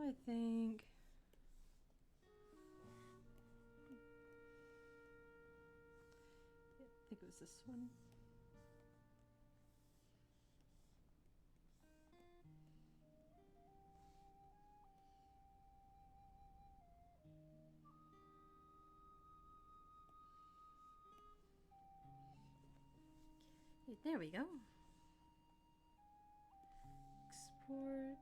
I think. I think it was this one. There we go. Export.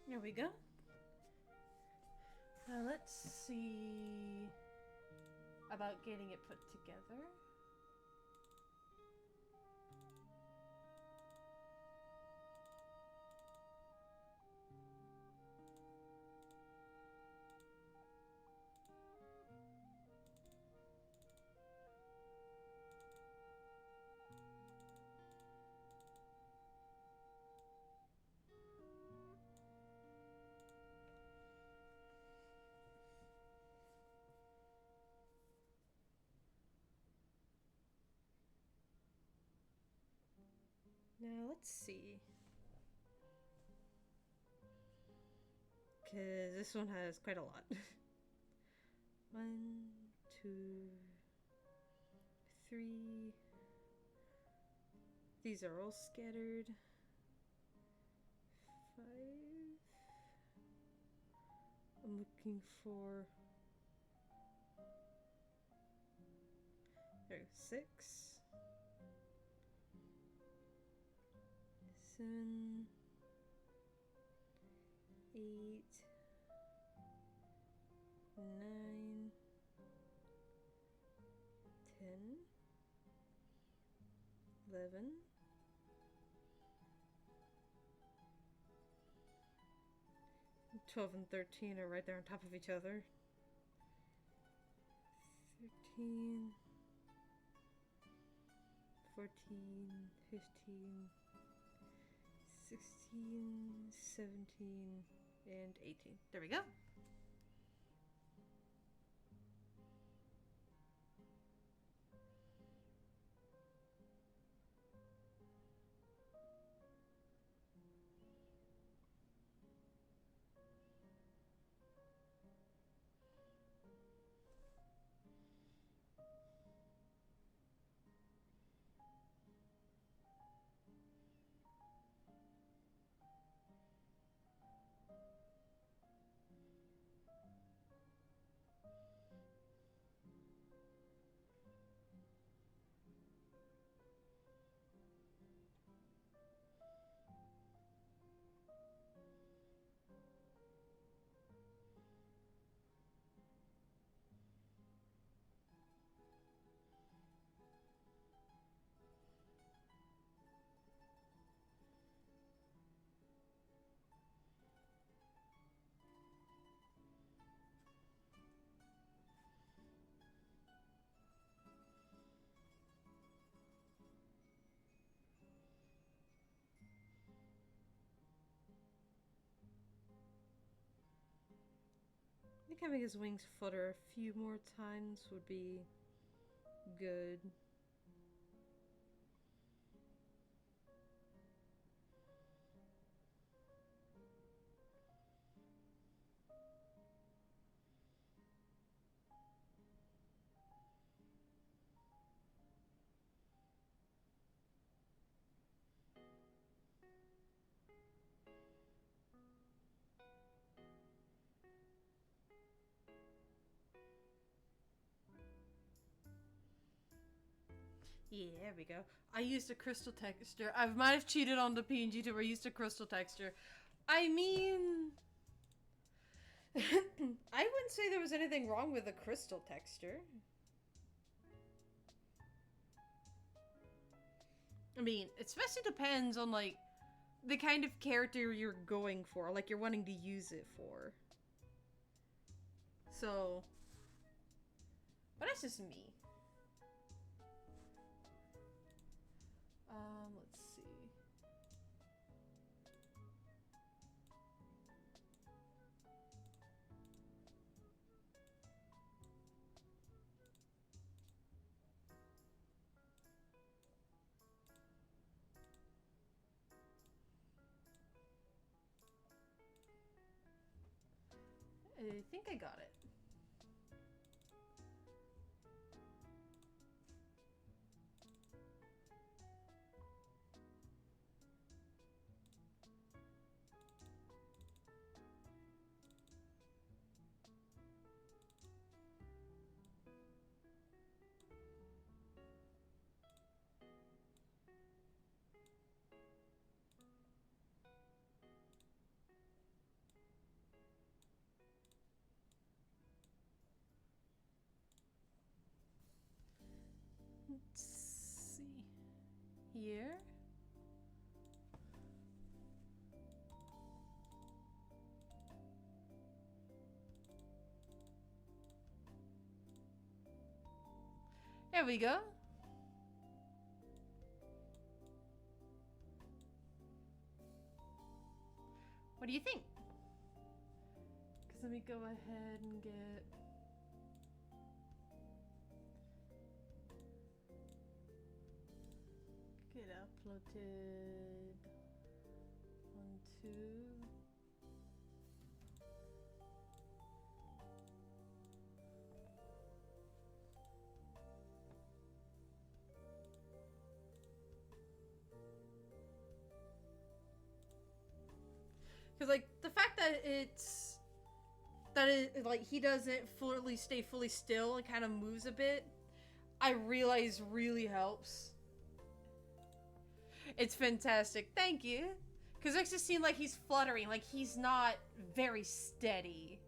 There we go. Now let's see about getting it put together. Now let's see. Because this one has quite a lot. 1, 2, 3. These are all scattered. 5. I'm looking for. There, 6. 7, 8, 9, 10, 11, 12 and 13 are right there on top of each other. 13, 14, 15, 16, 17, and 18. There we go. I think having his wings flutter a few more times would be good. Yeah, there we go. I used a crystal texture. I might have cheated on the PNG too, where I used a crystal texture. I mean, I wouldn't say there was anything wrong with the crystal texture. I mean, it especially depends on, like, the kind of character you're going for, like, you're wanting to use it for. So, but that's just me. Let's see. I think I got it. Let's see. Here. There we go. What do you think? Because let me go ahead and get... Get uploaded onto... Because, like, the fact that it's... That it, like, he doesn't stay fully still and kind of moves a bit, I realize really helps. It's fantastic. Thank you. Because it makes it seem like he's fluttering, like he's not very steady.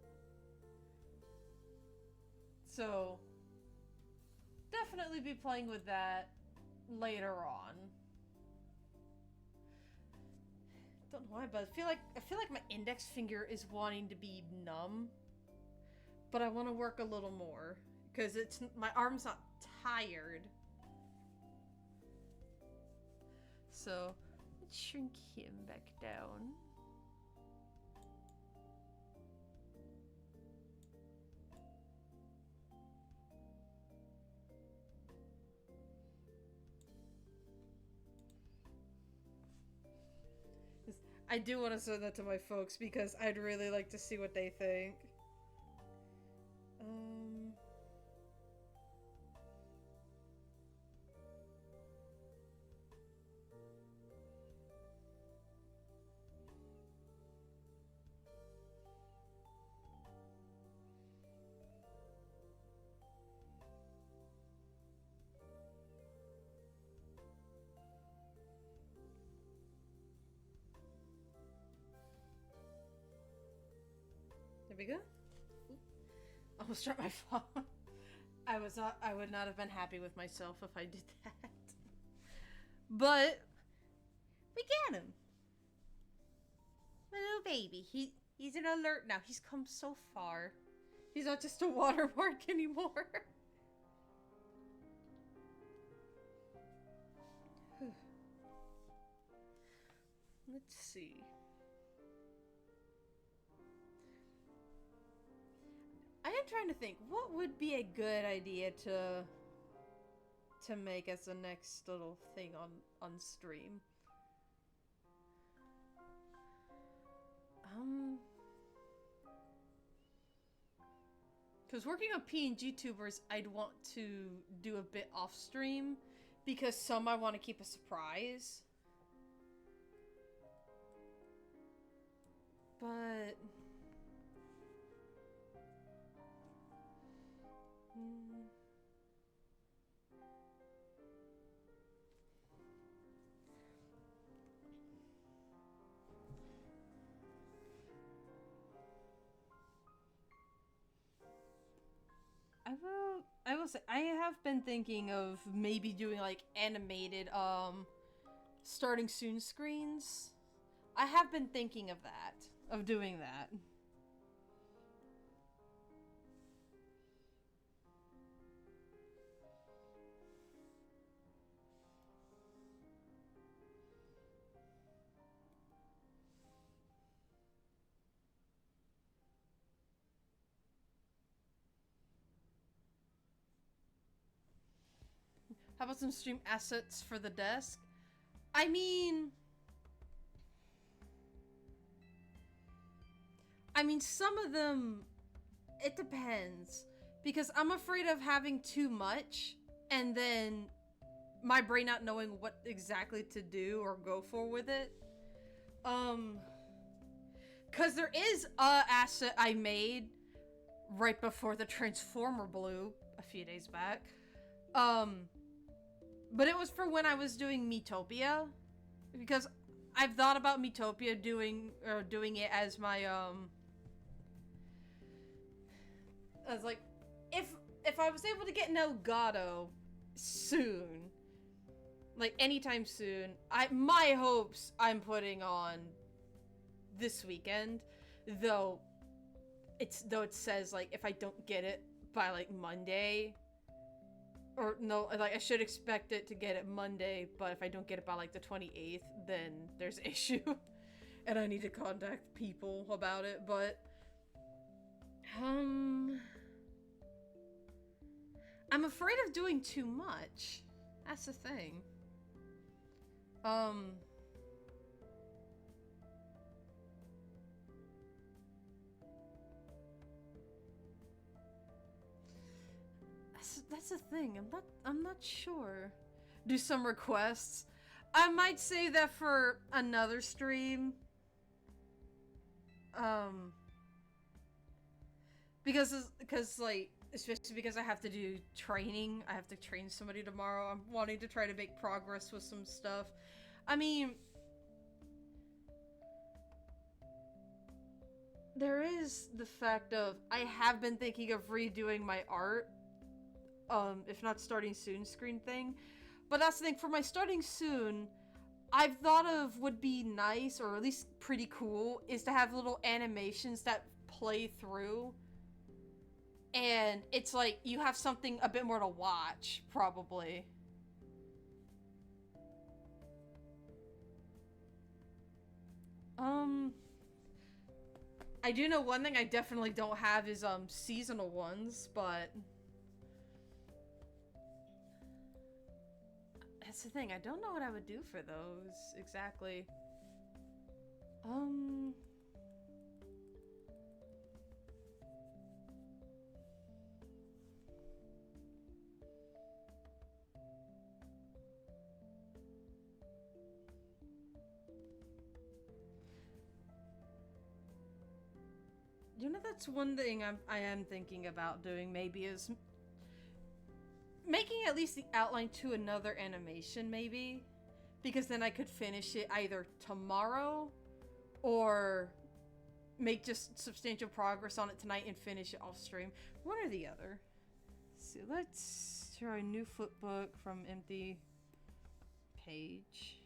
So, definitely be playing with that later on. Don't know why, but I feel like my index finger is wanting to be numb. But I want to work a little more because my arm's not tired. So, let's shrink him back down. I do want to send that to my folks because I'd really like to see what they think. There we go. Almost dropped my phone. I would not have been happy with myself if I did that. But we got him. My little baby. He's an alert now. He's come so far. He's not just a watermark anymore. Let's see. I am trying to think, what would be a good idea to make as the next little thing on stream? Because working on PNG tubers, I'd want to do a bit off stream because some I want to keep a surprise. But I will say I have been thinking of maybe doing like animated starting soon screens. I have been thinking of doing that. How about some stream assets for the desk? I mean, some of them, it depends. Because I'm afraid of having too much and then my brain not knowing what exactly to do or go for with it. Because there is a asset I made right before the Transformer blew a few days back. But it was for when I was doing Miitopia. Because I've thought about Miitopia doing it as my, as like, if I was able to get an Elgato soon, like anytime soon, my hopes I'm putting on this weekend, though it says like if I don't get it by like Monday, or no, like I should expect it to get it Monday, but if I don't get it by like the 28th, then there's an issue and I need to contact people about it. But I'm afraid of doing too much. That's the thing. That's the thing. I'm not sure. Do some requests. I might save that for another stream. Because like, especially because I have to do training. I have to train somebody tomorrow. I'm wanting to try to make progress with some stuff. I mean, there is the fact of I have been thinking of redoing my art. If not starting soon screen thing. But that's the thing, for my starting soon, I've thought of would be nice, or at least pretty cool, is to have little animations that play through. And it's like, you have something a bit more to watch, probably. I do know one thing I definitely don't have is, seasonal ones, but... That's the thing, I don't know what I would do for those, exactly. You know, that's one thing I am thinking about doing, maybe, is making at least the outline to another animation, maybe. Because then I could finish it either tomorrow, or make just substantial progress on it tonight and finish it off stream. One or the other. So let's try new flipbook from empty page.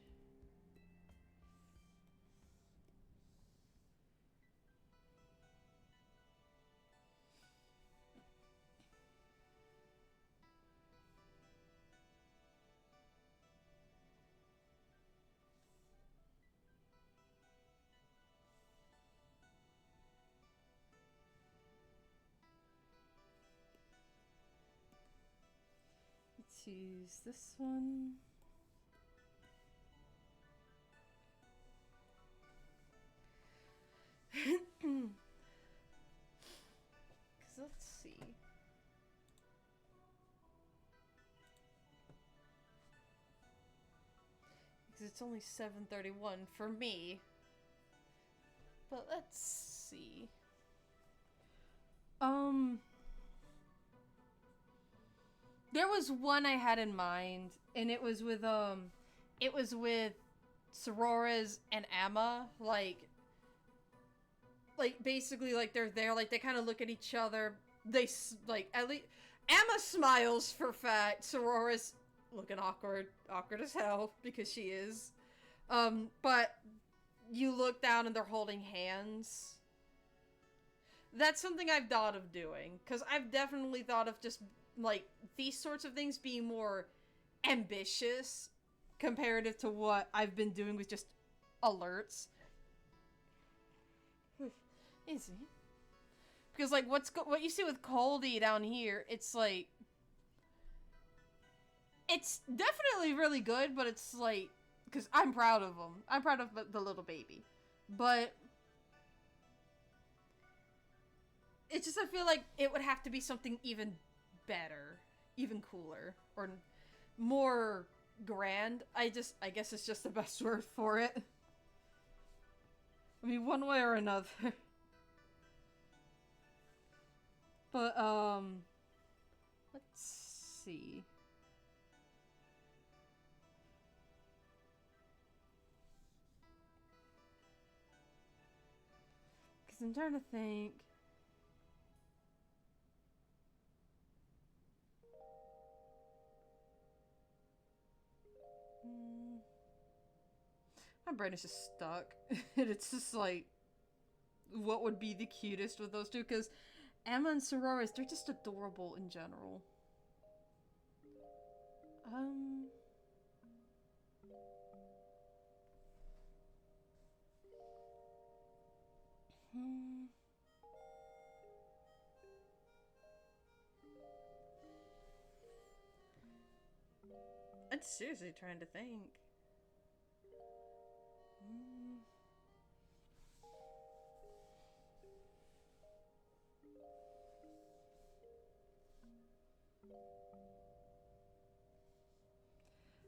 Let's use this one. Because let's see. Because it's only 7:31 for me. But let's see. There was one I had in mind, and it was with Sorores and Amma, like basically, like, they're there, like, they kind of look at each other, they, like, at least, Amma smiles for fact, Sorores looking awkward as hell, because she is, but you look down and they're holding hands. That's something I've thought of doing, because I've definitely thought of just, like, these sorts of things being more ambitious comparative to what I've been doing with just alerts. Easy. Because, like, what you see with Coldy down here, it's like... It's definitely really good, but it's like, because I'm proud of him. I'm proud of the little baby. But it's just, I feel like it would have to be something even better, even cooler, or more grand. I guess it's just the best word for it. I mean, one way or another. But, let's see. Because I'm trying to think. My brain is just stuck. And it's just like, what would be the cutest with those two? Because Emma and Sororis, they're just adorable in general. Hmm. I'm seriously trying to think.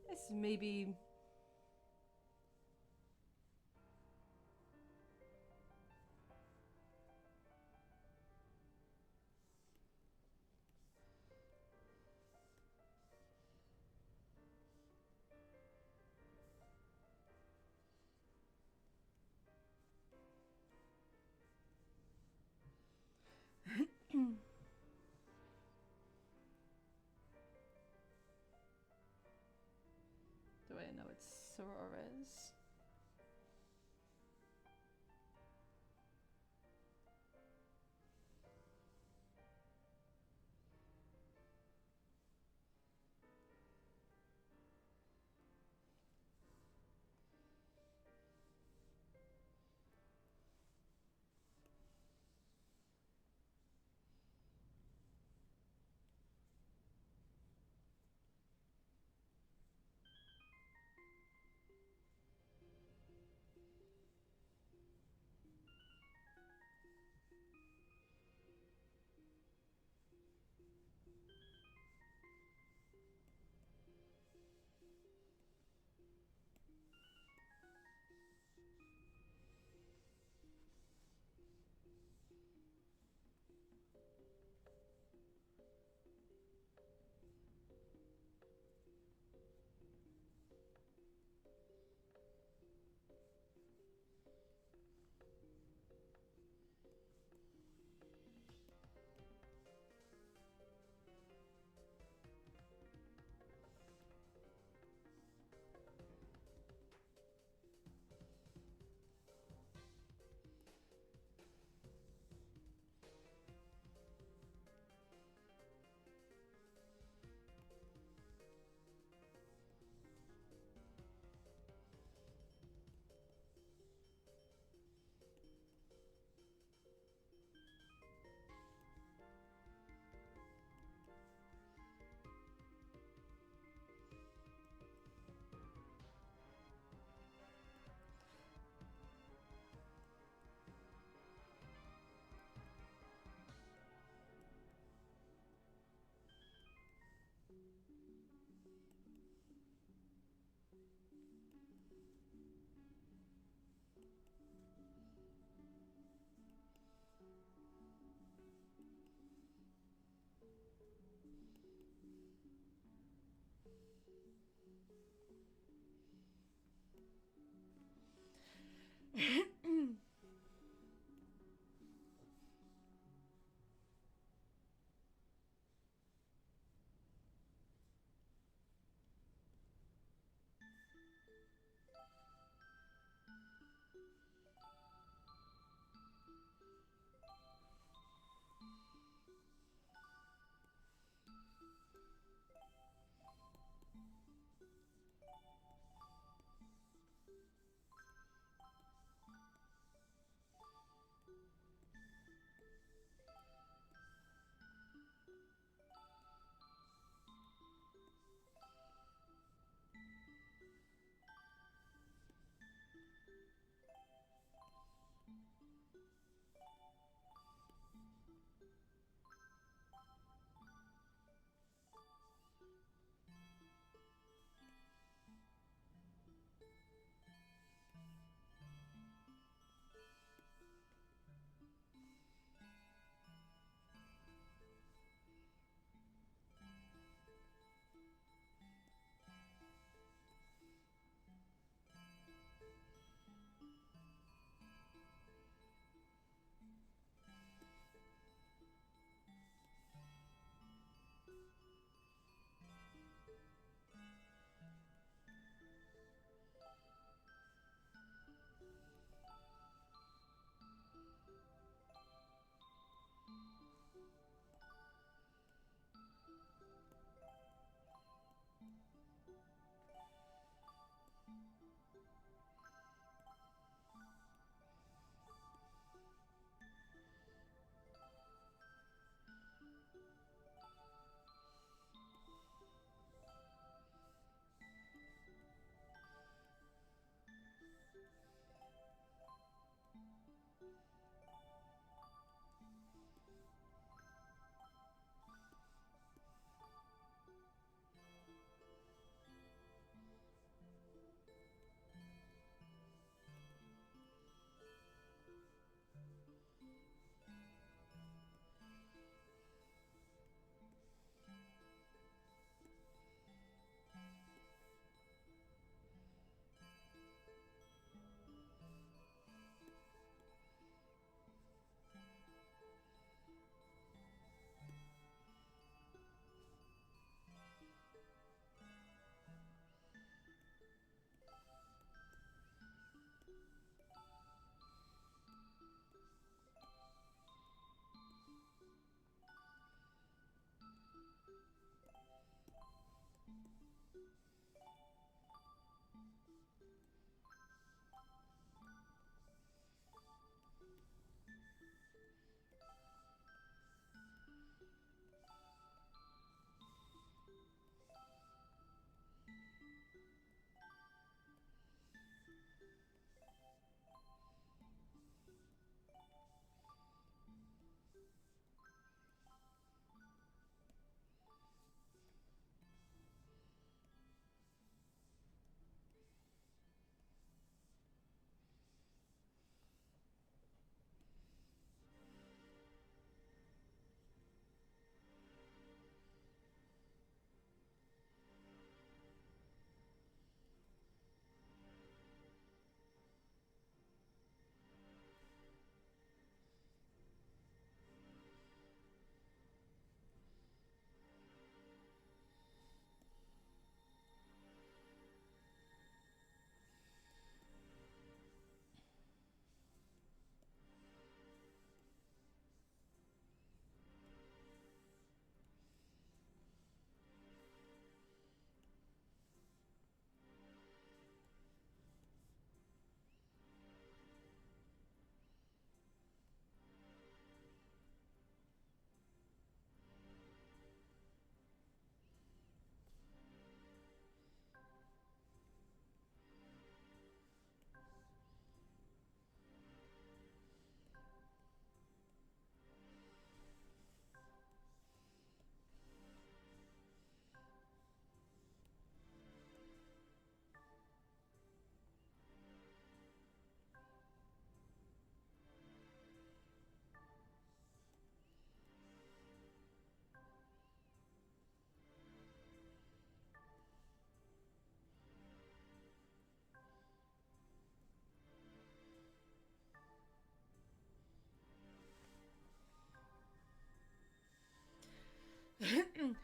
This maybe. Do I know it's Sororis?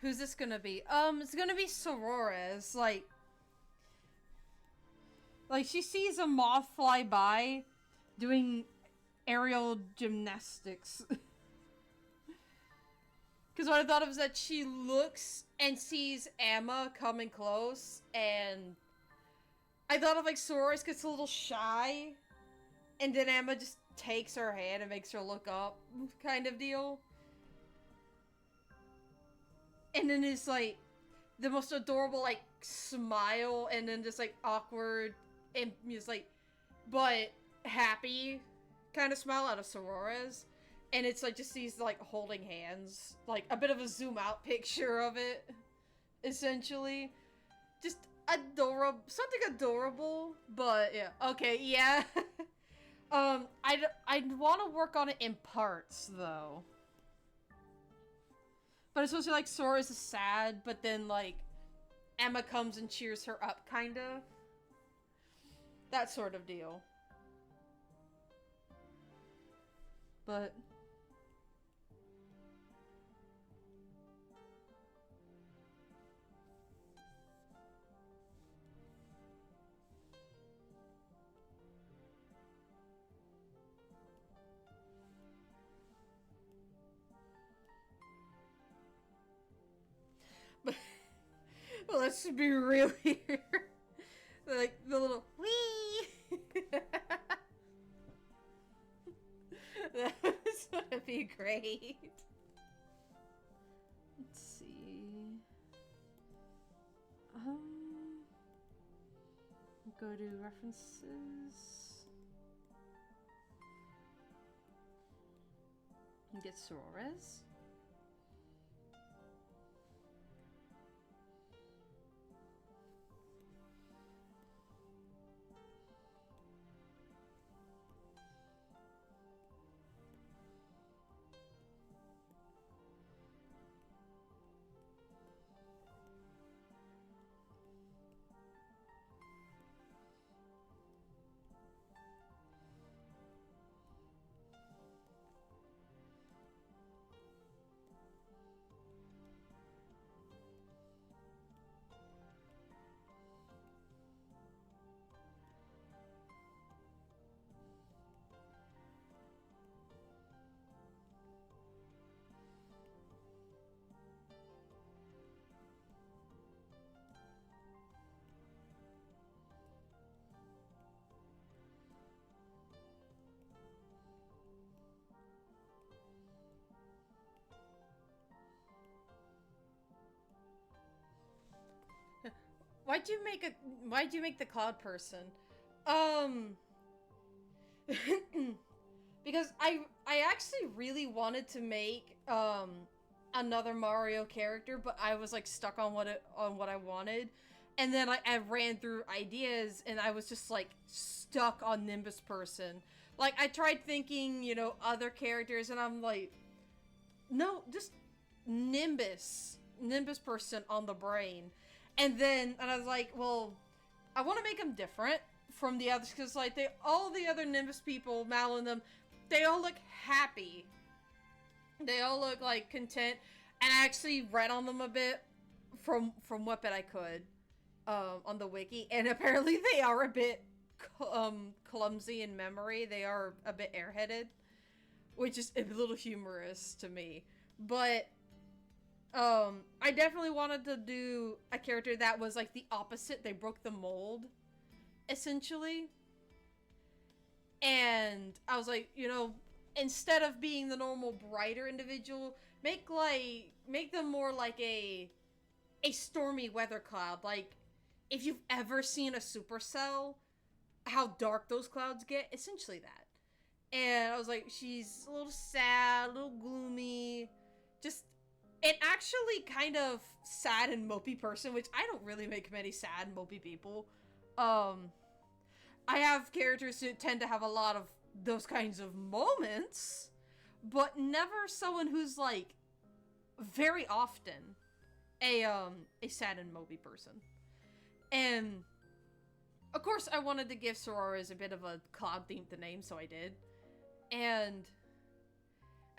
Who's this gonna be? It's gonna be Sorores. Like she sees a moth fly by, doing aerial gymnastics. Because what I thought of is that she looks and sees Emma coming close, and I thought of like Sorores gets a little shy, and then Emma just takes her hand and makes her look up, kind of deal. And then it's like the most adorable like smile, and then just like awkward and just like but happy kind of smile out of Sorores. And it's like just these like holding hands, like a bit of a zoom out picture of it, essentially. Just adorable, something adorable, but yeah, okay, yeah. I'd want to work on it in parts though. But it's supposed to be like Sora's is sad, but then like Emma comes and cheers her up, kinda. That sort of deal. But well, let's be real here. Like the little wee. That's gonna be great. Let's see. Go to references. And get Sorores. why'd you make the cloud person? Because I actually really wanted to make another Mario character, but I was like stuck on what I wanted. And then I ran through ideas and I was just like stuck on Nimbus person. Like I tried thinking, you know, other characters and I'm like, no, just Nimbus person on the brain. And I was like, well, I want to make them different from the others because like all the other Nimbus people, Mal and them, they all look happy. They all look like content. And I actually read on them a bit from what bit I could on the wiki, and apparently they are a bit clumsy in memory. They are a bit airheaded, which is a little humorous to me. But I definitely wanted to do a character that was like the opposite. They broke the mold, essentially. And I was like, you know, instead of being the normal brighter individual, make them more like a stormy weather cloud. Like if you've ever seen a supercell, how dark those clouds get, essentially that. And I was like, she's a little sad, a little gloomy, just an actually kind of sad and mopey person, which I don't really make many sad and mopey people. I have characters who tend to have a lot of those kinds of moments, but never someone who's like very often a sad and mopey person. And of course I wanted to give Sororas a bit of a cloud theme to name, so I did. And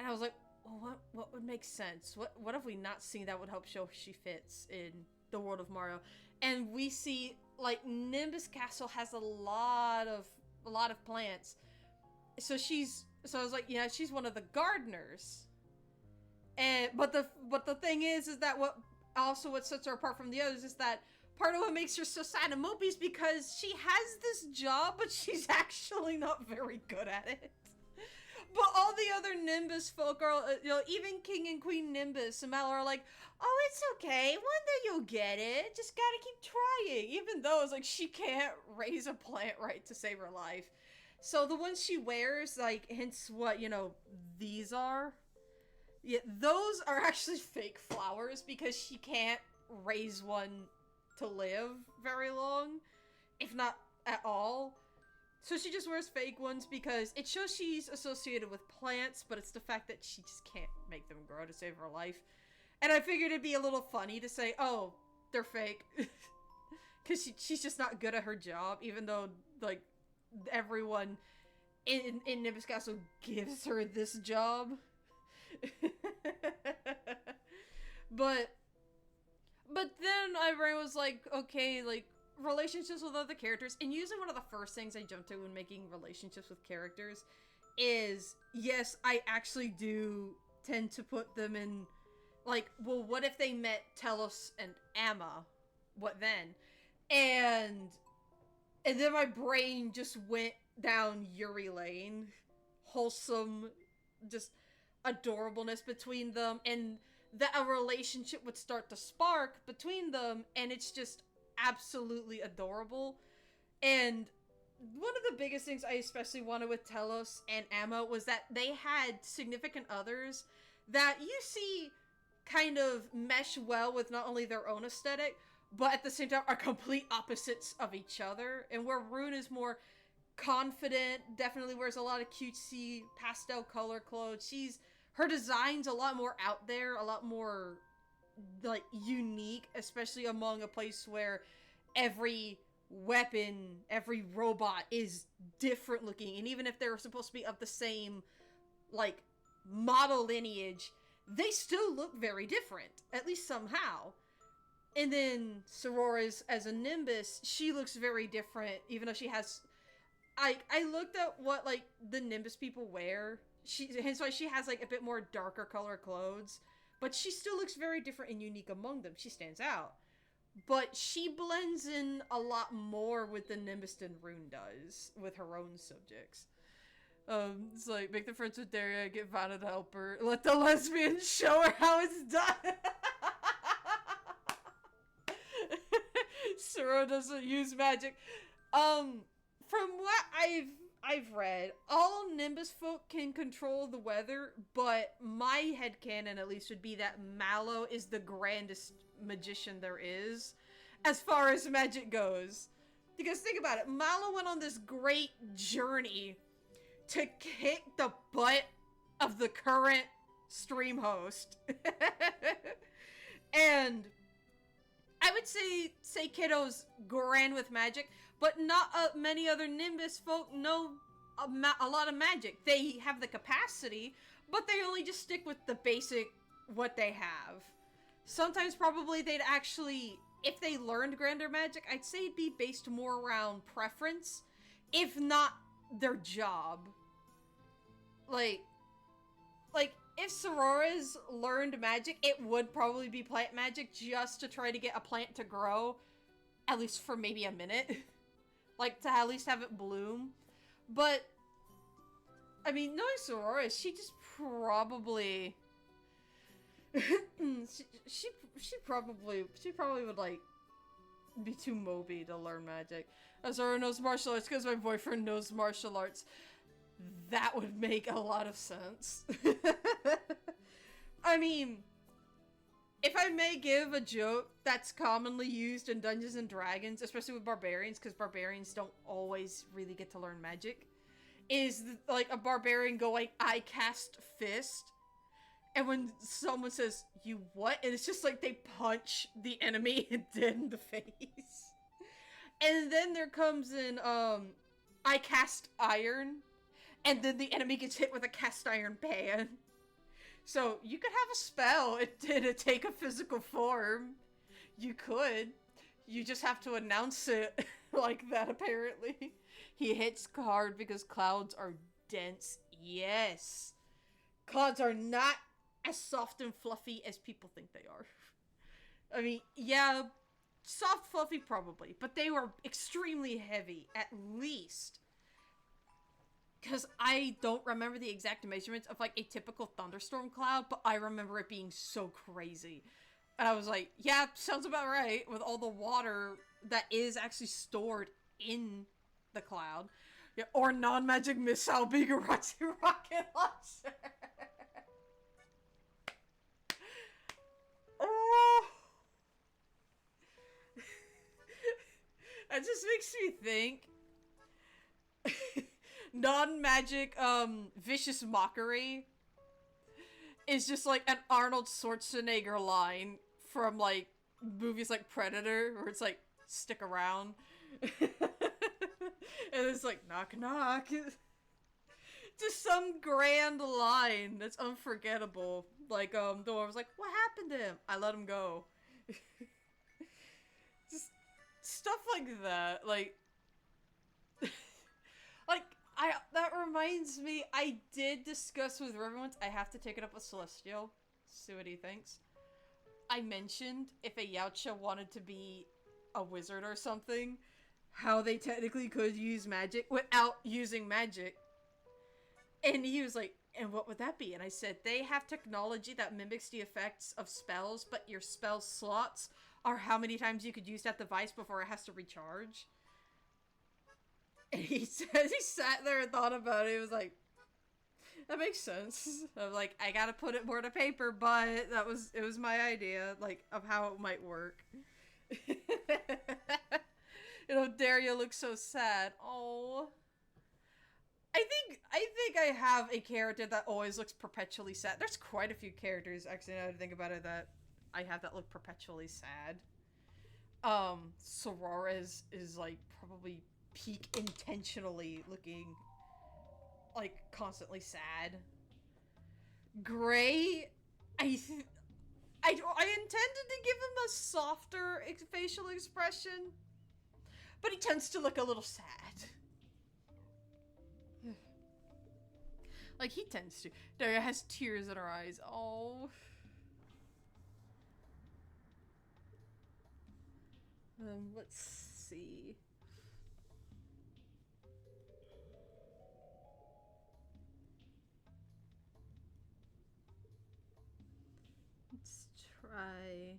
I was like, well, what would make sense? What have we not seen that would help show she fits in the world of Mario? And we see like Nimbus Castle has a lot of plants. So I was like, yeah, she's one of the gardeners. And but the thing is that what sets her apart from the others is that part of what makes her so sad and mopey is because she has this job, but she's actually not very good at it. But all the other Nimbus folk are, you know, even King and Queen Nimbus and Mal are like, oh, it's okay, one day you'll get it, just gotta keep trying. Even though it's like she can't raise a plant right to save her life. So the ones she wears, like, hence what, you know, these are. Yeah, those are actually fake flowers because she can't raise one to live very long, if not at all. So she just wears fake ones because it shows she's associated with plants, but it's the fact that she just can't make them grow to save her life. And I figured it'd be a little funny to say, oh, they're fake. Because she's just not good at her job, even though, like, everyone in Nimbus Castle gives her this job. But then I was like, okay, like, relationships with other characters, and usually one of the first things I jump to when making relationships with characters is, yes, I actually do tend to put them in, like, well, what if they met Telos and Amma? What then? And then my brain just went down Yuri Lane. Wholesome, just adorableness between them, and that a relationship would start to spark between them, and it's just absolutely adorable. And one of the biggest things I especially wanted with Telos and Amma was that they had significant others that you see kind of mesh well with not only their own aesthetic, but at the same time are complete opposites of each other. And where Rune is more confident, definitely wears a lot of cutesy pastel color clothes. Her design's a lot more out there, a lot more like unique, especially among a place where every weapon, every robot is different looking, and even if they're supposed to be of the same like model lineage, they still look very different, at least somehow. And then Sorora's as a Nimbus, she looks very different, even though she has I looked at what like the Nimbus people wear. Hence why she has like a bit more darker color clothes. But she still looks very different and unique among them. She stands out. But she blends in a lot more with the Nimbus than Rune does with her own subjects. It's like, make the friends with Daria, get Vanna to help her, let the lesbian show her how it's done. Sora doesn't use magic. From what I've read, all Nimbus folk can control the weather, but my headcanon at least would be that Mallow is the grandest magician there is, as far as magic goes. Because think about it, Mallow went on this great journey to kick the butt of the current stream host. And I would say Kiddo's grand with magic, but not many other Nimbus folk know a lot of magic. They have the capacity, but they only just stick with the basic what they have. Sometimes probably they'd actually, if they learned grander magic, I'd say it'd be based more around preference, if not their job. Like if Sorores learned magic, it would probably be plant magic just to try to get a plant to grow, at least for maybe a minute. Like, to at least have it bloom. But, I mean, knowing Sorores, she just probably... she probably would, like, be too mopey to learn magic. Azura knows martial arts because my boyfriend knows martial arts. That would make a lot of sense. I mean, if I may give a joke that's commonly used in Dungeons and Dragons, especially with barbarians, because barbarians don't always really get to learn magic, is like a barbarian going, I cast fist, and when someone says, you what? And it's just like they punch the enemy dead in the face. And then there comes in, I cast iron, and then the enemy gets hit with a cast iron pan. So, you could have a spell, it didn't take a physical form. You could. You just have to announce it like that, apparently. He hits hard because clouds are dense. Yes. Clouds are not as soft and fluffy as people think they are. I mean, yeah, soft, fluffy probably, but they were extremely heavy, at least. Because I don't remember the exact measurements of, like, a typical thunderstorm cloud, but I remember it being so crazy. And I was like, yeah, sounds about right, with all the water that is actually stored in the cloud. Yeah, or non-magic missile being a rocket launcher. Oh! That just makes me think... non-magic, vicious mockery is just like an Arnold Schwarzenegger line from, like, movies like Predator, where it's like, stick around. And it's like, knock knock. Just some grand line that's unforgettable. Like, the one was like, what happened to him? I let him go. Just stuff like that, like... like, that reminds me, I did discuss with River once, I have to take it up with Celestial, see what he thinks. I mentioned if a Yautja wanted to be a wizard or something, how they technically could use magic without using magic. And he was like, and what would that be? And I said, they have technology that mimics the effects of spells, but your spell slots are how many times you could use that device before it has to recharge. And he says he sat there and thought about it. He was like, that makes sense. I'm like, I gotta put it more to paper, but it was my idea, like, of how it might work. You know, Daria looks so sad. Oh. I think I have a character that always looks perpetually sad. There's quite a few characters, actually, now that I think about it, that I have that look perpetually sad. Sorores is, like, probably peak intentionally looking, like, constantly sad. Gray, I intended to give him a softer facial expression, but he tends to look a little sad. Like, he tends to. Daria has tears in her eyes. Oh. Let's see. Let's try...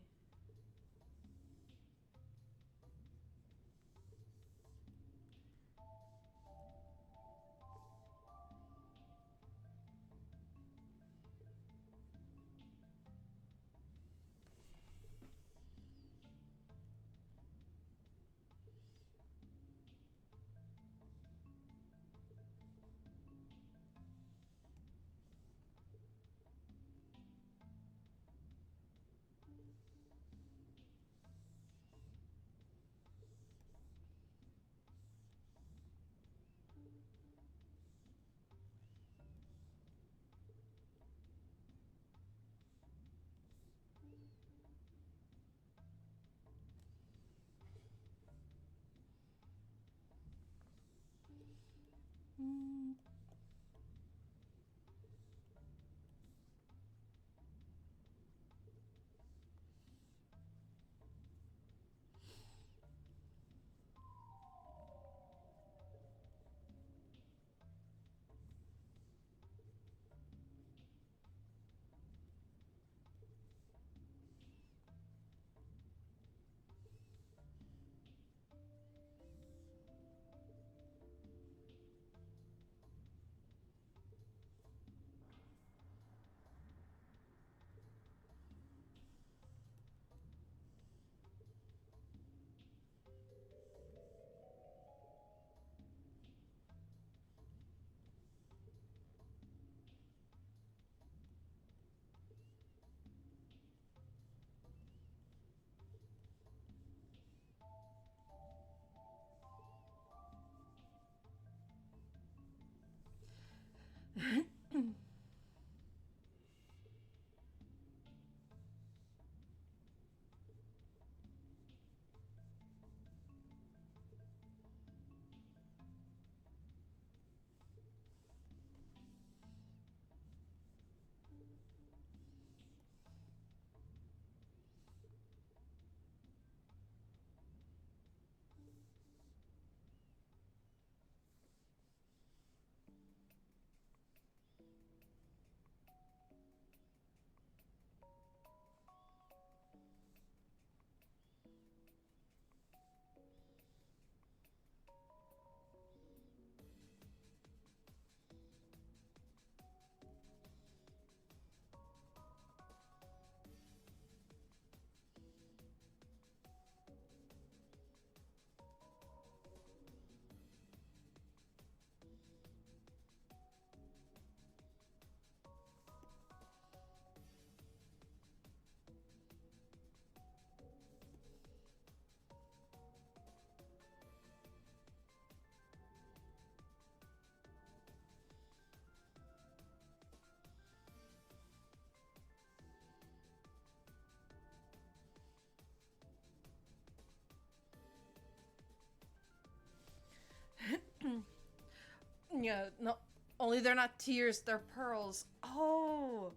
no, only they're not tears, they're pearls. Oh,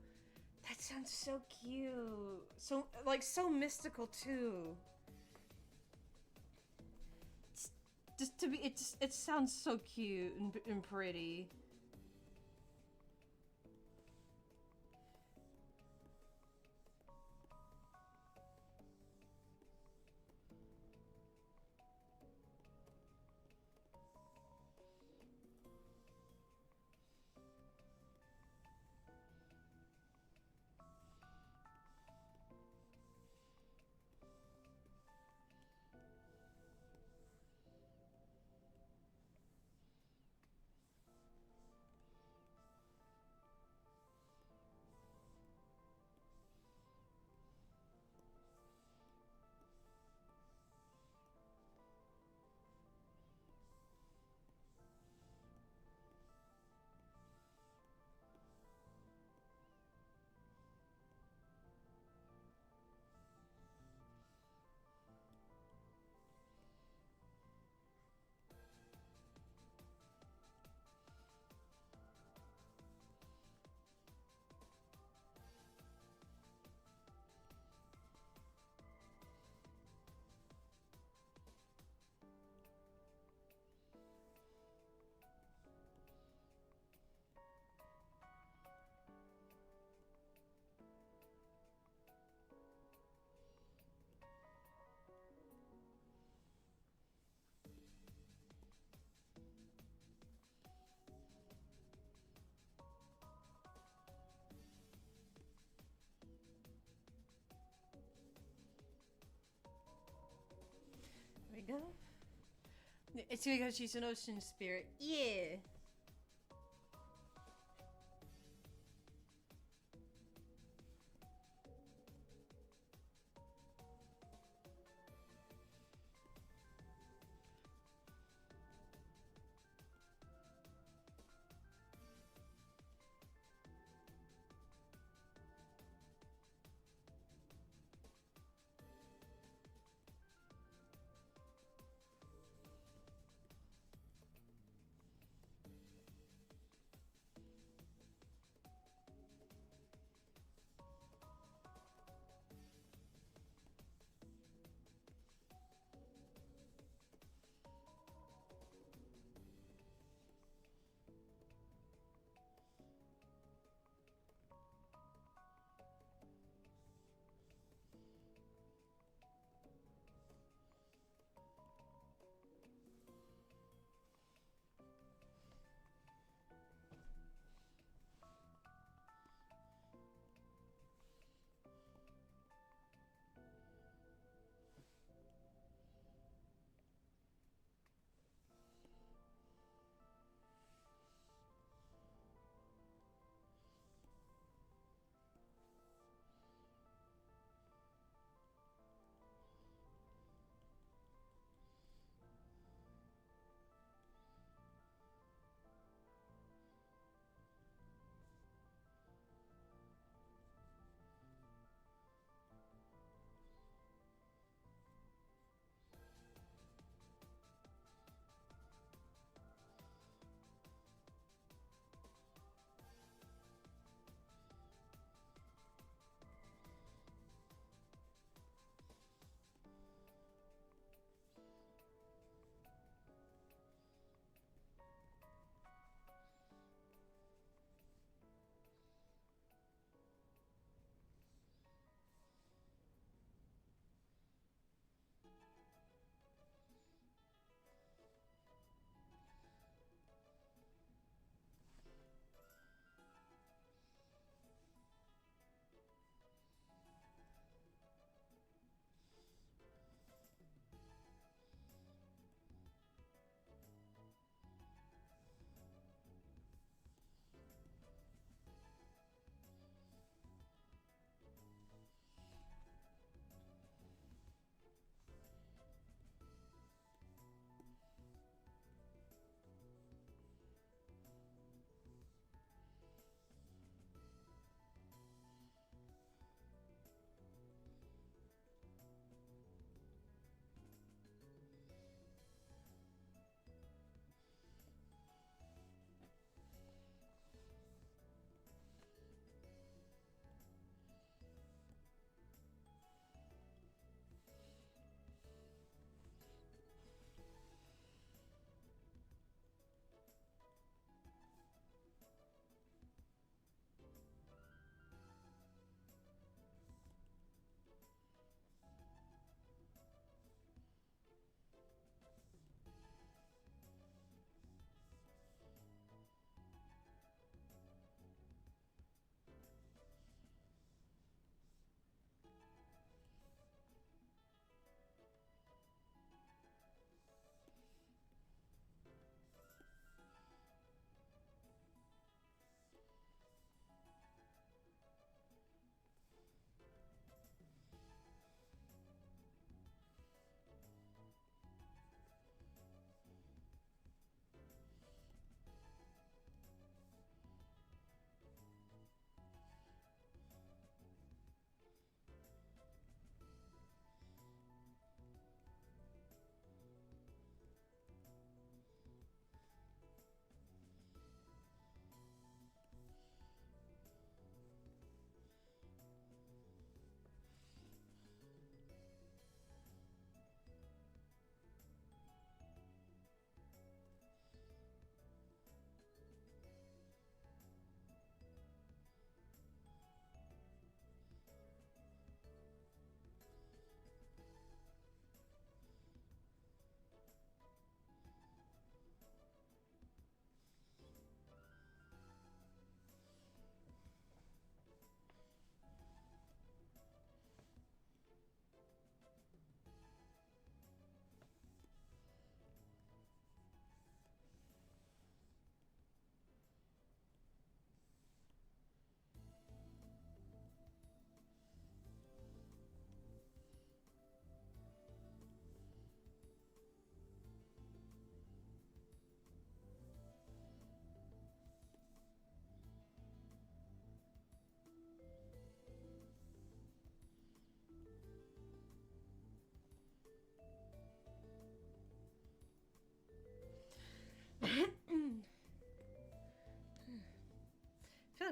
that sounds so cute. So, like, so mystical, too. Just to be, it sounds so cute and pretty. There we go. It's because she's an ocean spirit. Yeah.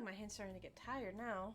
like my hand's starting to get tired now.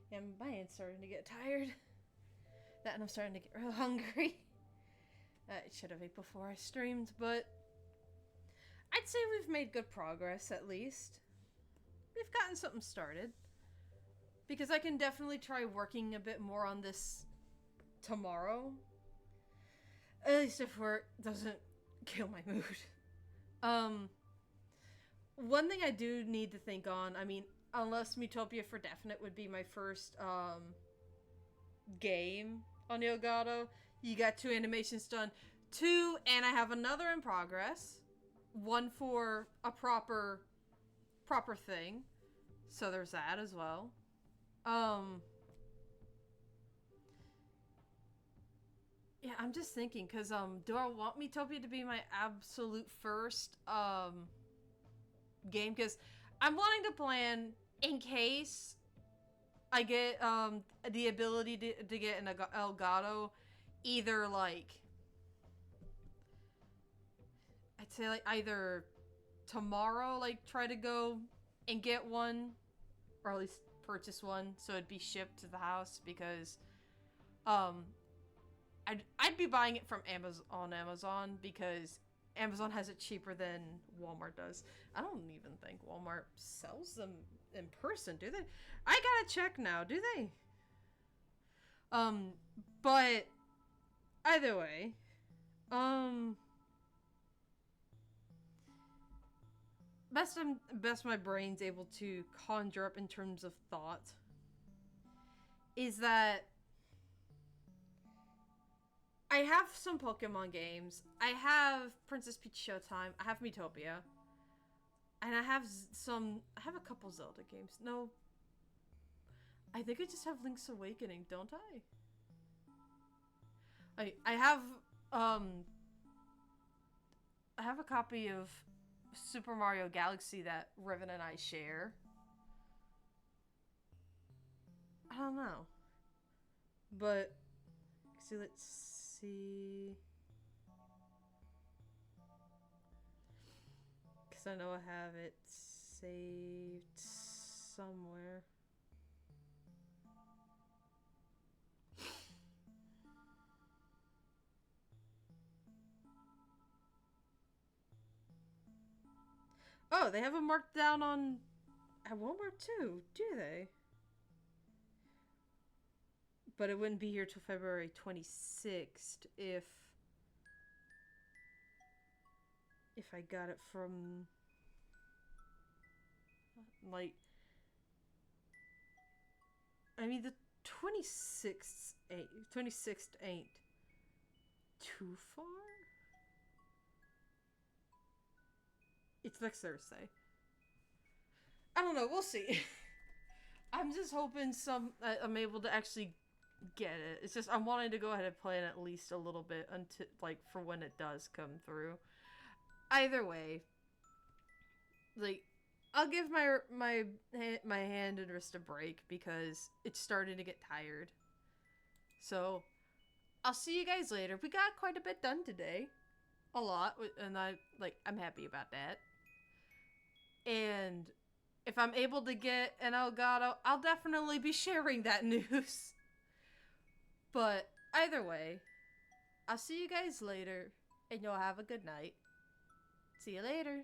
Yeah, my hand's starting to get tired. That and I'm starting to get real hungry. I should have ate before I streamed, but I'd say we've made good progress at least. We've gotten something started. Because I can definitely try working a bit more on this tomorrow. At least if work doesn't kill my mood. One thing I do need to think on, I mean, unless Metopia for definite would be my first game on Elgato, you got 2 animations done. 2, and I have another in progress. 1 for a proper thing. So there's that as well. Yeah, I'm just thinking, because do I want Metopia to be my absolute first game? Because I'm wanting to plan in case I get the ability to get an Elgato, either like I'd say like either tomorrow, like try to go and get one, or at least purchase one so it'd be shipped to the house, because I'd be buying it from Amazon because Amazon has it cheaper than Walmart does. I don't even think Walmart sells them in person, do they? I gotta check now, do they? But either way, best my brain's able to conjure up in terms of thought is that I have some Pokemon games. I have Princess Peach Showtime. I have Metopia. And I have a couple Zelda games. No. I think I just have Link's Awakening, don't I? I have a copy of Super Mario Galaxy that Riven and I share. I don't know. But see, let's see. Because I know I have it saved somewhere. Oh, they have them marked down on at Walmart too, do they? But it wouldn't be here till February 26th if I got it from like I mean the 26th ain't too far. It's next Thursday. I don't know. We'll see. I'm just hoping I'm able to actually get it. It's just I'm wanting to go ahead and plan at least a little bit until like for when it does come through. Either way, like I'll give my hand and wrist a break because it's starting to get tired. So I'll see you guys later. We got quite a bit done today, a lot, and I'm happy about that. And if I'm able to get an Elgato, I'll definitely be sharing that news. But either way, I'll see you guys later, and you'll have a good night. See you later.